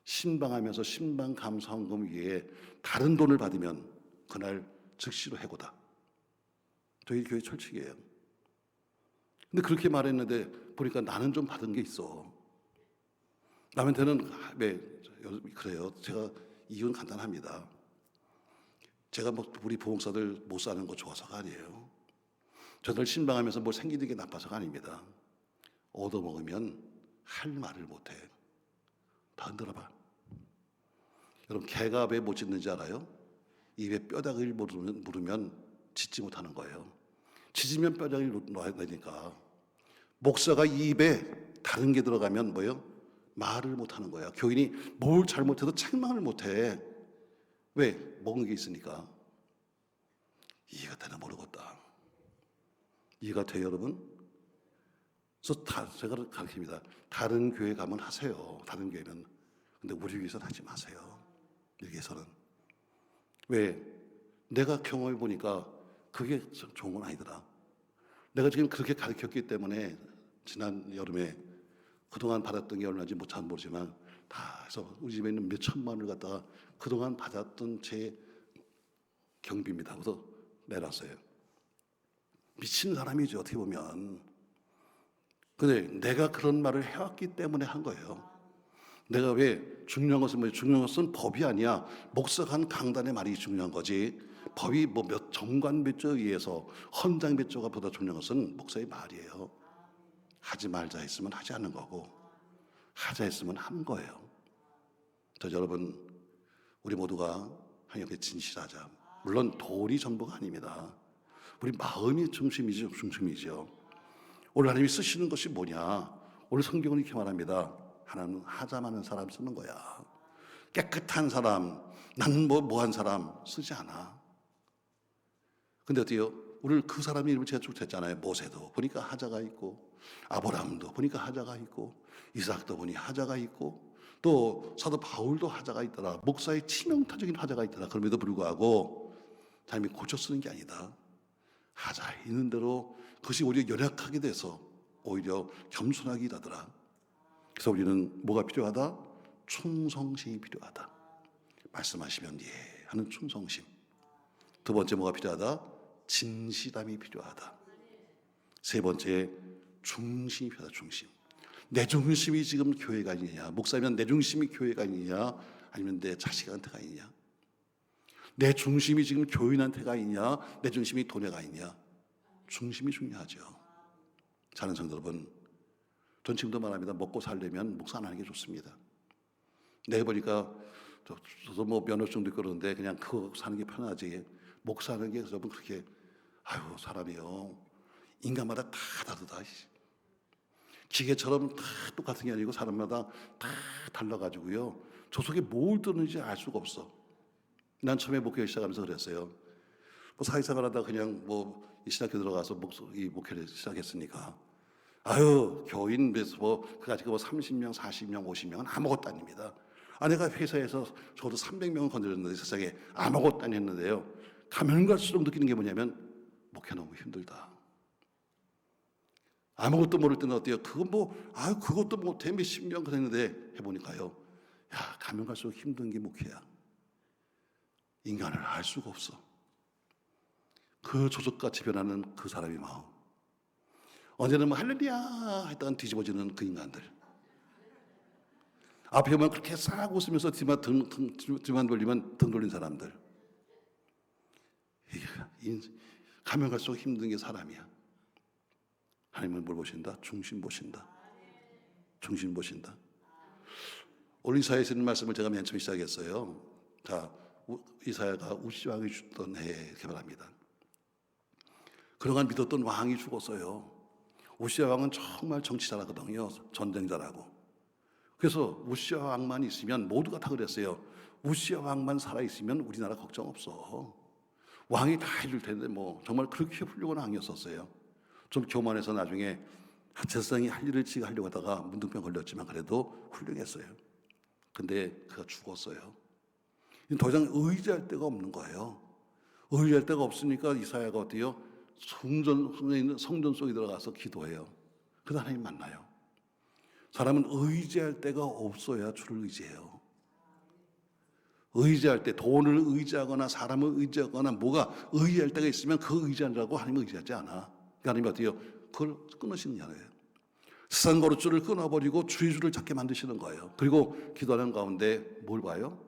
신방하면서 신방 감사헌금 위에 다른 돈을 받으면 그날 즉시로 해고다. 저희 교회 철칙이에요. 근데 그렇게 말했는데 보니까 나는 좀 받은 게 있어. 남한테는 왜 그래요? 제가 이유는 간단합니다. 제가 우리 부흥사들 못 사는 거 좋아서가 아니에요. 저들 신방하면서 뭘 생기는 게 나빠서가 아닙니다. 얻어먹으면 할 말을 못해. 다 흔들어봐. 여러분, 개가 왜 못 짖는지 알아요? 입에 뼈다귀를 물으면 짖지 못하는 거예요. 짖으면 뼈다귀를 놔야 되니까. 목사가 입에 다른 게 들어가면 뭐예요? 말을 못하는 거야. 교인이 뭘 잘못해도 책망을 못해. 왜? 먹은 게 있으니까. 이해가 되나 모르겠다. 이해가 돼요, 여러분? 그래서 제가 가르칩니다. 다른 교회 가면 하세요. 다른 교회는. 근데 우리 교회에서는 하지 마세요. 여기에서는. 왜? 내가 경험해 보니까 그게 좋은 건 아니더라. 내가 지금 그렇게 가르쳤기 때문에 지난 여름에 그동안 받았던 게 얼마인지 잘 모르지만 다 해서 우리 집에 있는 몇 천만 원을 갖다가 그동안 받았던 제 경비입니다. 그래서 내놨어요. 미친 사람이죠, 어떻게 보면. 근데 내가 그런 말을 해왔기 때문에 한 거예요. 내가 왜 중요한 것은 뭐예요? 중요한 것은 법이 아니야. 목사가 한 강단의 말이 중요한 거지. 법이 정관 몇 조에 의해서 헌장 몇 조가 보다 중요한 것은 목사의 말이에요. 하지 말자 했으면 하지 않는 거고, 하자 했으면 하는 거예요. 저 여러분, 우리 모두가 하나님께 진실하자. 물론 돈이 전부가 아닙니다. 우리 마음이 중심이죠. 오늘 하나님이 쓰시는 것이 뭐냐? 오늘 성경은 이렇게 말합니다. 하나님은 하자 많은 사람 쓰는 거야. 깨끗한 사람, 나는 뭐한 사람 쓰지 않아. 근데 어때요? 오늘 그 사람 이름을 제가 쭉 됐잖아요. 모세도 보니까 하자가 있고, 아브라함도 보니까 하자가 있고, 이삭도 보니 하자가 있고, 또 사도 바울도 하자가 있더라. 목사의 치명타적인 하자가 있더라. 그럼에도 불구하고 하나님이 고쳐 쓰는 게 아니다. 하자 있는 대로 그것이 오히려 연약하게 돼서 오히려 겸손하게 일하더라. 그래서 우리는 뭐가 필요하다? 충성심이 필요하다. 말씀하시면 예 하는 충성심. 2번째 뭐가 필요하다? 진실함이 필요하다. 3번째 중심이 필요하다. 중심. 내 중심이 지금 교회가 아니냐? 목사면 내 중심이 교회가 아니냐? 아니면 내 자식한테가 아니냐? 내 중심이 지금 교인한테가 있냐? 내 중심이 돈에가 있냐? 중심이 중요하죠. 사는 성도 여러분, 전 지금도 말합니다. 먹고 살려면 목사 안 하는 게 좋습니다. 내가 보니까 저도 면허증도 있고 그러는데 그냥 그거 사는 게 편하지. 목사 하는 게 여러분 그렇게 사람이요. 인간마다 다 다르다. 기계처럼 다 똑같은 게 아니고 사람마다 다 달라가지고요. 저 속에 뭘 뜨는지 알 수가 없어. 난 처음에 목회 시작하면서 그랬어요. 사회생활 하다 그냥 이 신학교 들어가서 이 목회를 시작했으니까 아유, 교인에서 그까짓 뭐 30명, 40명, 50명은 아무것도 아닙니다. 아내가 회사에서 저도 300명을 건드렸는데 세상에 아무것도 아니었는데요. 가면 갈수록 느끼는 게 뭐냐면 목회 너무 힘들다. 아무것도 모를 때는 어때요? 그것도 못해 몇십 명 그랬는데 해보니까요. 야, 가면 갈수록 힘든 게 목회야. 인간을 알 수가 없어. 그 조적같이 변하는 그 사람의 마음. 언제는 뭐 할렐루야 했다가 뒤집어지는 그 인간들. 앞에 오면 그렇게 싹 웃으면서 뒤만 돌리면 등 돌린 사람들. 가면 갈수록 힘든 게 사람이야. 하나님은 뭘 보신다? 중심 보신다. 중심 보신다. 오늘 이사야에 쓰는 말씀을 제가 맨 처음 시작했어요. 자, 이사야가 우시왕이 죽던 해에 이렇게 말합니다. 그동안 믿었던 왕이 죽었어요. 우시야 왕은 정말 정치 잘하거든요. 전쟁 잘하고. 그래서 우시야 왕만 있으면 모두가 다 그랬어요. 우시야 왕만 살아있으면 우리나라 걱정 없어. 왕이 다 해줄 텐데 뭐 정말 그렇게 훌륭한 왕이었었어요. 좀 교만해서 나중에 세상이 할 일을 지가 하려고 하다가 문둥병 걸렸지만 그래도 훌륭했어요. 근데 그가 죽었어요. 더 이상 의지할 데가 없는 거예요. 의지할 데가 없으니까 이사야가 어때요? 성전 속에 들어가서 기도해요. 그래서 하나님 만나요. 사람은 의지할 데가 없어야 주를 의지해요. 의지할 때 돈을 의지하거나 사람을 의지하거나 뭐가 의지할 때가 있으면 그 의지하느라고 하나님을 의지하지 않아. 하나님이 어때요? 그걸 끊으시는 거예요. 세상 거룩줄을 끊어버리고 주의 줄을 찾게 만드시는 거예요. 그리고 기도하는 가운데 뭘 봐요?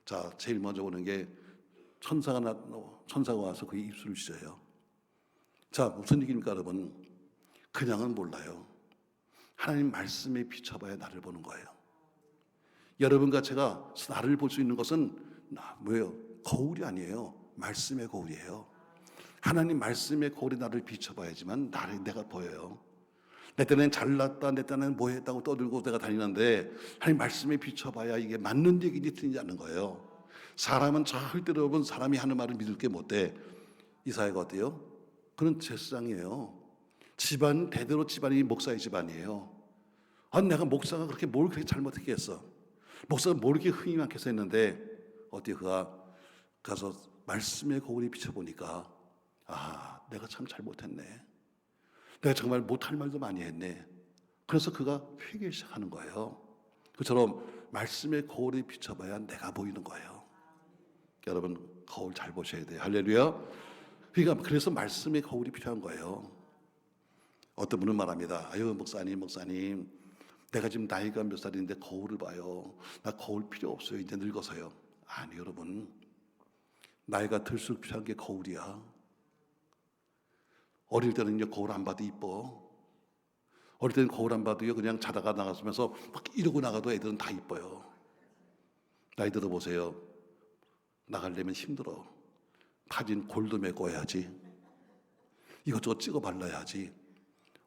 자, 제일 먼저 오는 게 천사가 와서 그의 입술을 찢어요. 자, 무슨 얘기입니까, 여러분? 그냥은 몰라요. 하나님 말씀에 비춰봐야 나를 보는 거예요. 여러분과 제가 나를 볼 수 있는 것은 뭐예요? 거울이 아니에요. 말씀의 거울이에요. 하나님 말씀의 거울에 나를 비춰봐야지만 내가 보여요. 내 딴엔 잘났다, 내 딴엔 뭐 했다고 떠들고 내가 다니는데 하나님 말씀에 비춰봐야 이게 맞는 얘기인지 틀리지 않는 거예요. 사람은 절대로 여러분 사람이 하는 말을 믿을 게 못 돼. 이사야가 어때요? 그는 제사장이에요. 대대로 집안이 목사의 집안이에요. 내가 목사가 뭘 그렇게 잘못했겠어? 목사가 뭘 이렇게 흥이 많겠어 했는데 어때요? 그가 가서 말씀의 거울에 비춰보니까 내가 참 잘못했네. 내가 정말 못할 말도 많이 했네. 그래서 그가 회개를 시작하는 거예요. 그처럼 말씀의 거울에 비춰봐야 내가 보이는 거예요. 여러분 거울 잘 보셔야 돼요. 할렐루야. 그러니까 그래서 말씀의 거울이 필요한 거예요. 어떤 분은 말합니다. 아유 목사님 내가 지금 나이가 몇 살인데 거울을 봐요. 나 거울 필요 없어요. 이제 늙어서요. 아니 여러분 나이가 들수록 필요한 게 거울이야. 어릴 때는요 거울 안 봐도 이뻐. 어릴 때는 거울 안 봐도요 그냥 자다가 나가면서 막 이러고 나가도 애들은 다 이뻐요. 나이 들어 보세요. 나가려면 힘들어. 파진 골도 메꿔야지. 이것저것 찍어 발라야지.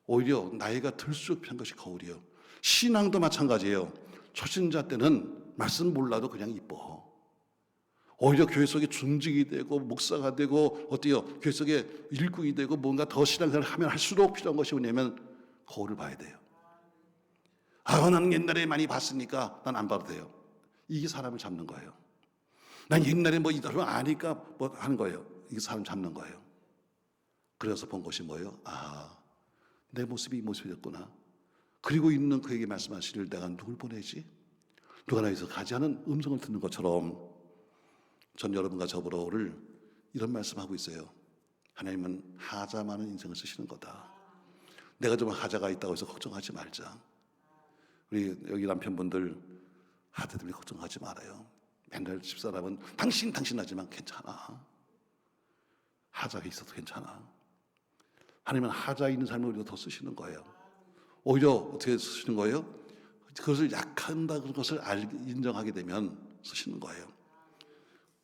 오히려 나이가 들수록 필요한 것이 거울이에요. 신앙도 마찬가지예요. 초신자 때는 말씀 몰라도 그냥 이뻐. 오히려 교회 속에 중직이 되고 목사가 되고 어때요? 교회 속에 일꾼이 되고 뭔가 더 신앙생활을 하면 할수록 필요한 것이 뭐냐면 거울을 봐야 돼요. 나는 옛날에 많이 봤으니까 난 안 봐도 돼요. 이게 사람을 잡는 거예요. 난 옛날에 뭐 이대로 아니까 뭐 하는 거예요. 이게 사람 잡는 거예요. 그래서 본 것이 뭐예요? 내 모습이 이 모습이었구나. 그리고 있는 그에게 말씀하시기를 내가 누굴 보내지? 누가 나에서 가지 않은 음성을 듣는 것처럼 전 여러분과 저보러 오늘 이런 말씀하고 있어요. 하나님은 하자 많은 인생을 쓰시는 거다. 내가 좀 하자가 있다고 해서 걱정하지 말자. 우리 여기 남편분들 하자 때문에 걱정하지 말아요. 맨날 집사람은 당신 하지만 괜찮아. 하자가 있어도 괜찮아. 하나님은 하자 있는 삶을 우리가 더 쓰시는 거예요. 오히려 어떻게 쓰시는 거예요? 그것을 약한다는 것을 인정하게 되면 쓰시는 거예요.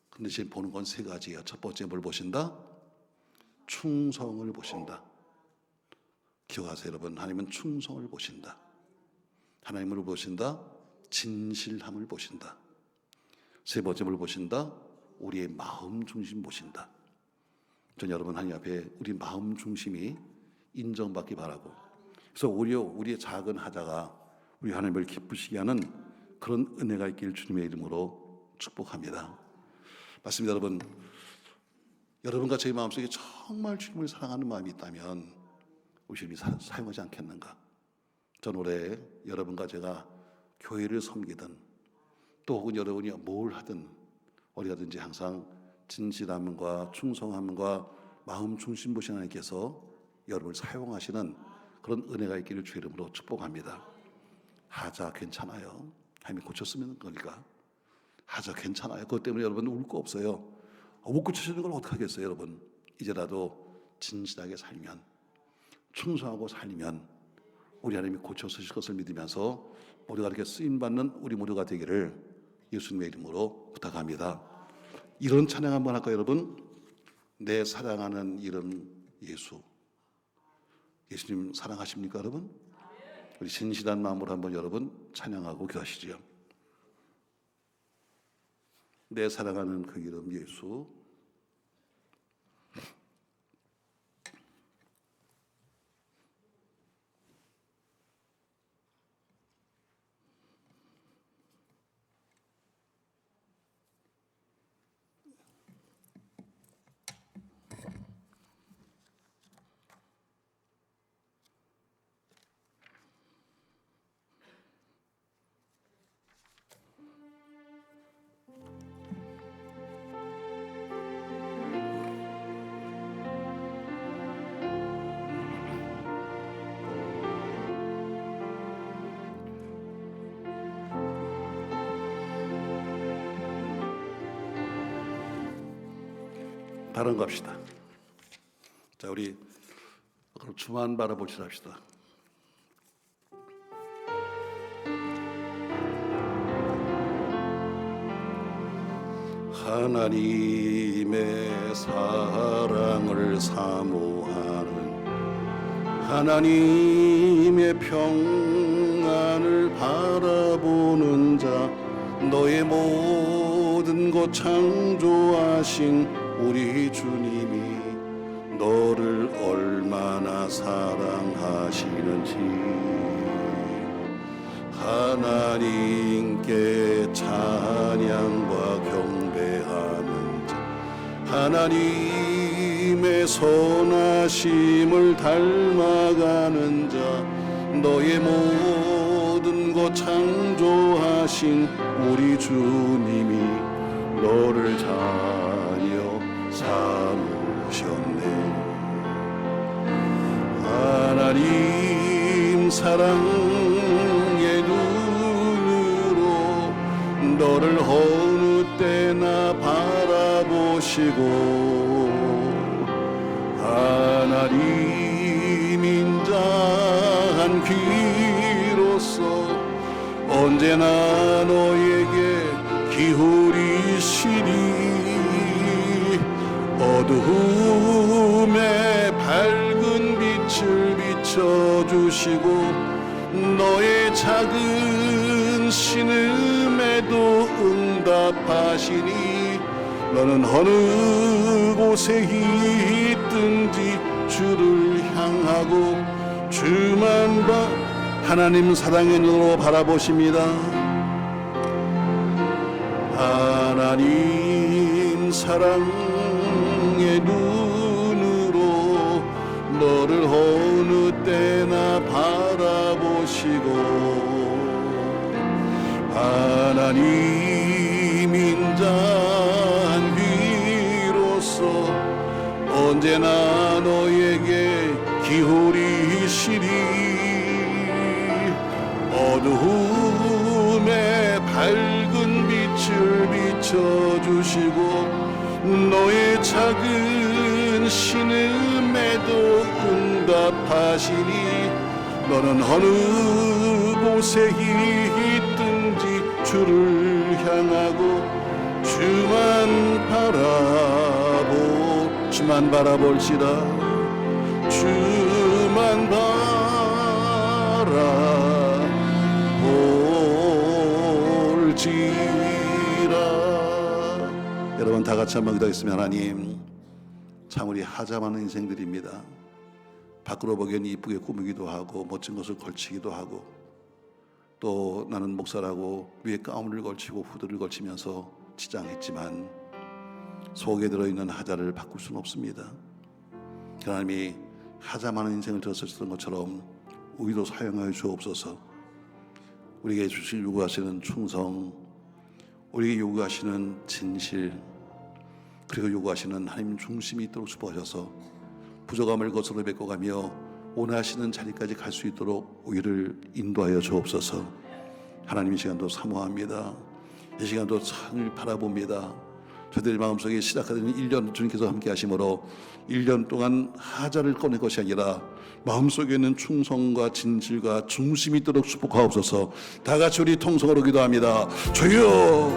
근데 지금 보는 건 세 가지예요. 첫 번째 뭘 보신다? 충성을 보신다. 기억하세요 여러분. 하나님은 충성을 보신다. 하나님을 보신다. 진실함을 보신다. 세 번째 뭘 보신다? 우리의 마음 중심 보신다. 전 여러분 하나님 앞에 우리 마음 중심이 인정받기 바라고 그래서 오히려 우리의 작은 하자가 우리 하나님을 기쁘시게 하는 그런 은혜가 있길 주님의 이름으로 축복합니다. 맞습니다. 여러분과 제 마음속에 정말 주님을 사랑하는 마음이 있다면 우리 주님이 사용하지 않겠는가? 전 올해 여러분과 제가 교회를 섬기든 또 혹은 여러분이 뭘 하든 어디 가든지 항상 진실함과 충성함과 마음 중심 보신 하나님께서 여러분을 사용하시는 그런 은혜가 있기를 주 이름으로 축복합니다. 하자 괜찮아요. 하나님이 고쳤으면 거니까. 하자 괜찮아요. 그것 때문에 여러분 울 거 없어요. 못 고쳐주는 걸 어떡하겠어요. 여러분 이제라도 진실하게 살면, 충성하고 살면 우리 하나님이 고쳐주실 것을 믿으면서 우리가 이렇게 쓰임받는 우리 모두가 되기를 예수님의 이름으로 부탁합니다. 이런 찬양 한번 할까요 여러분? 내 사랑하는 이름 예수. 예수님 사랑하십니까 여러분? 우리 진실한 마음으로 한번 여러분 찬양하고 기도하시죠. 내 사랑하는 그 이름 예수. 다른 거 합시다. 자, 우리 그럼 주만 바라보시다 합시다. 하나님의 사랑을 사모하는, 하나님의 평안을 바라보는 자, 너의 모든 것 창조하신 우리 주님이 너를 얼마나 사랑하시는지 하나님께 찬양과 경배하는 자, 하나님의 선하심을 닮아가는 자, 너의 모든 것 창조하신 우리 주님이 너를 자녀 삼으셨네. 하나님 사랑의 눈으로 너를 어느 때나 바라보시고, 하나님 인자한 귀로서 언제나 너에게 기울이시니, 어두움에 밝은 빛을 비춰주시고 너의 작은 신음에도 응답하시니, 너는 어느 곳에 있든지 주를 향하고 주만 하나님 사랑의 눈으로 바라보십니다. 하나님 사랑의 눈으로 너를 어느 때나 바라보시고, 하나님 인자한 귀로서 언제나 너에게 기울이시리, 어두움에 밝은 빛을 비춰주시고 너의 작은 신음에도 응답하시니, 너는 어느 곳에 있든지 주를 향하고 주만 바라볼지라, 주만 바라볼지라. 여러분 다 같이 한번 기도하겠습니다. 하나님, 참 우리 하자 많은 인생들입니다. 밖으로 보기엔 이쁘게 꾸미기도 하고 멋진 것을 걸치기도 하고, 또 나는 목사라고 위에 가운을 걸치고 후드를 걸치면서 치장했지만 속에 들어있는 하자를 바꿀 수는 없습니다. 하나님이 하자 많은 인생을 들었었던 것처럼 우리도 사용하여 주옵소서. 우리에게 주실 요구하시는 충성, 우리에게 요구하시는 진실, 그리고 요구하시는 하나님 중심이 있도록 축복하셔서 부족함을 거스러 메꿔가며 원하시는 자리까지 갈 수 있도록 우리를 인도하여 주옵소서. 하나님, 이 시간도 사모합니다. 이 시간도 창을 바라봅니다. 저희들 마음속에 시작하던 1년 주님께서 함께 하심으로 1년 동안 하자를 꺼낼 것이 아니라 마음속에 있는 충성과 진실과 중심이 있도록 축복하옵소서. 다 같이 우리 통성으로 기도합니다. 주여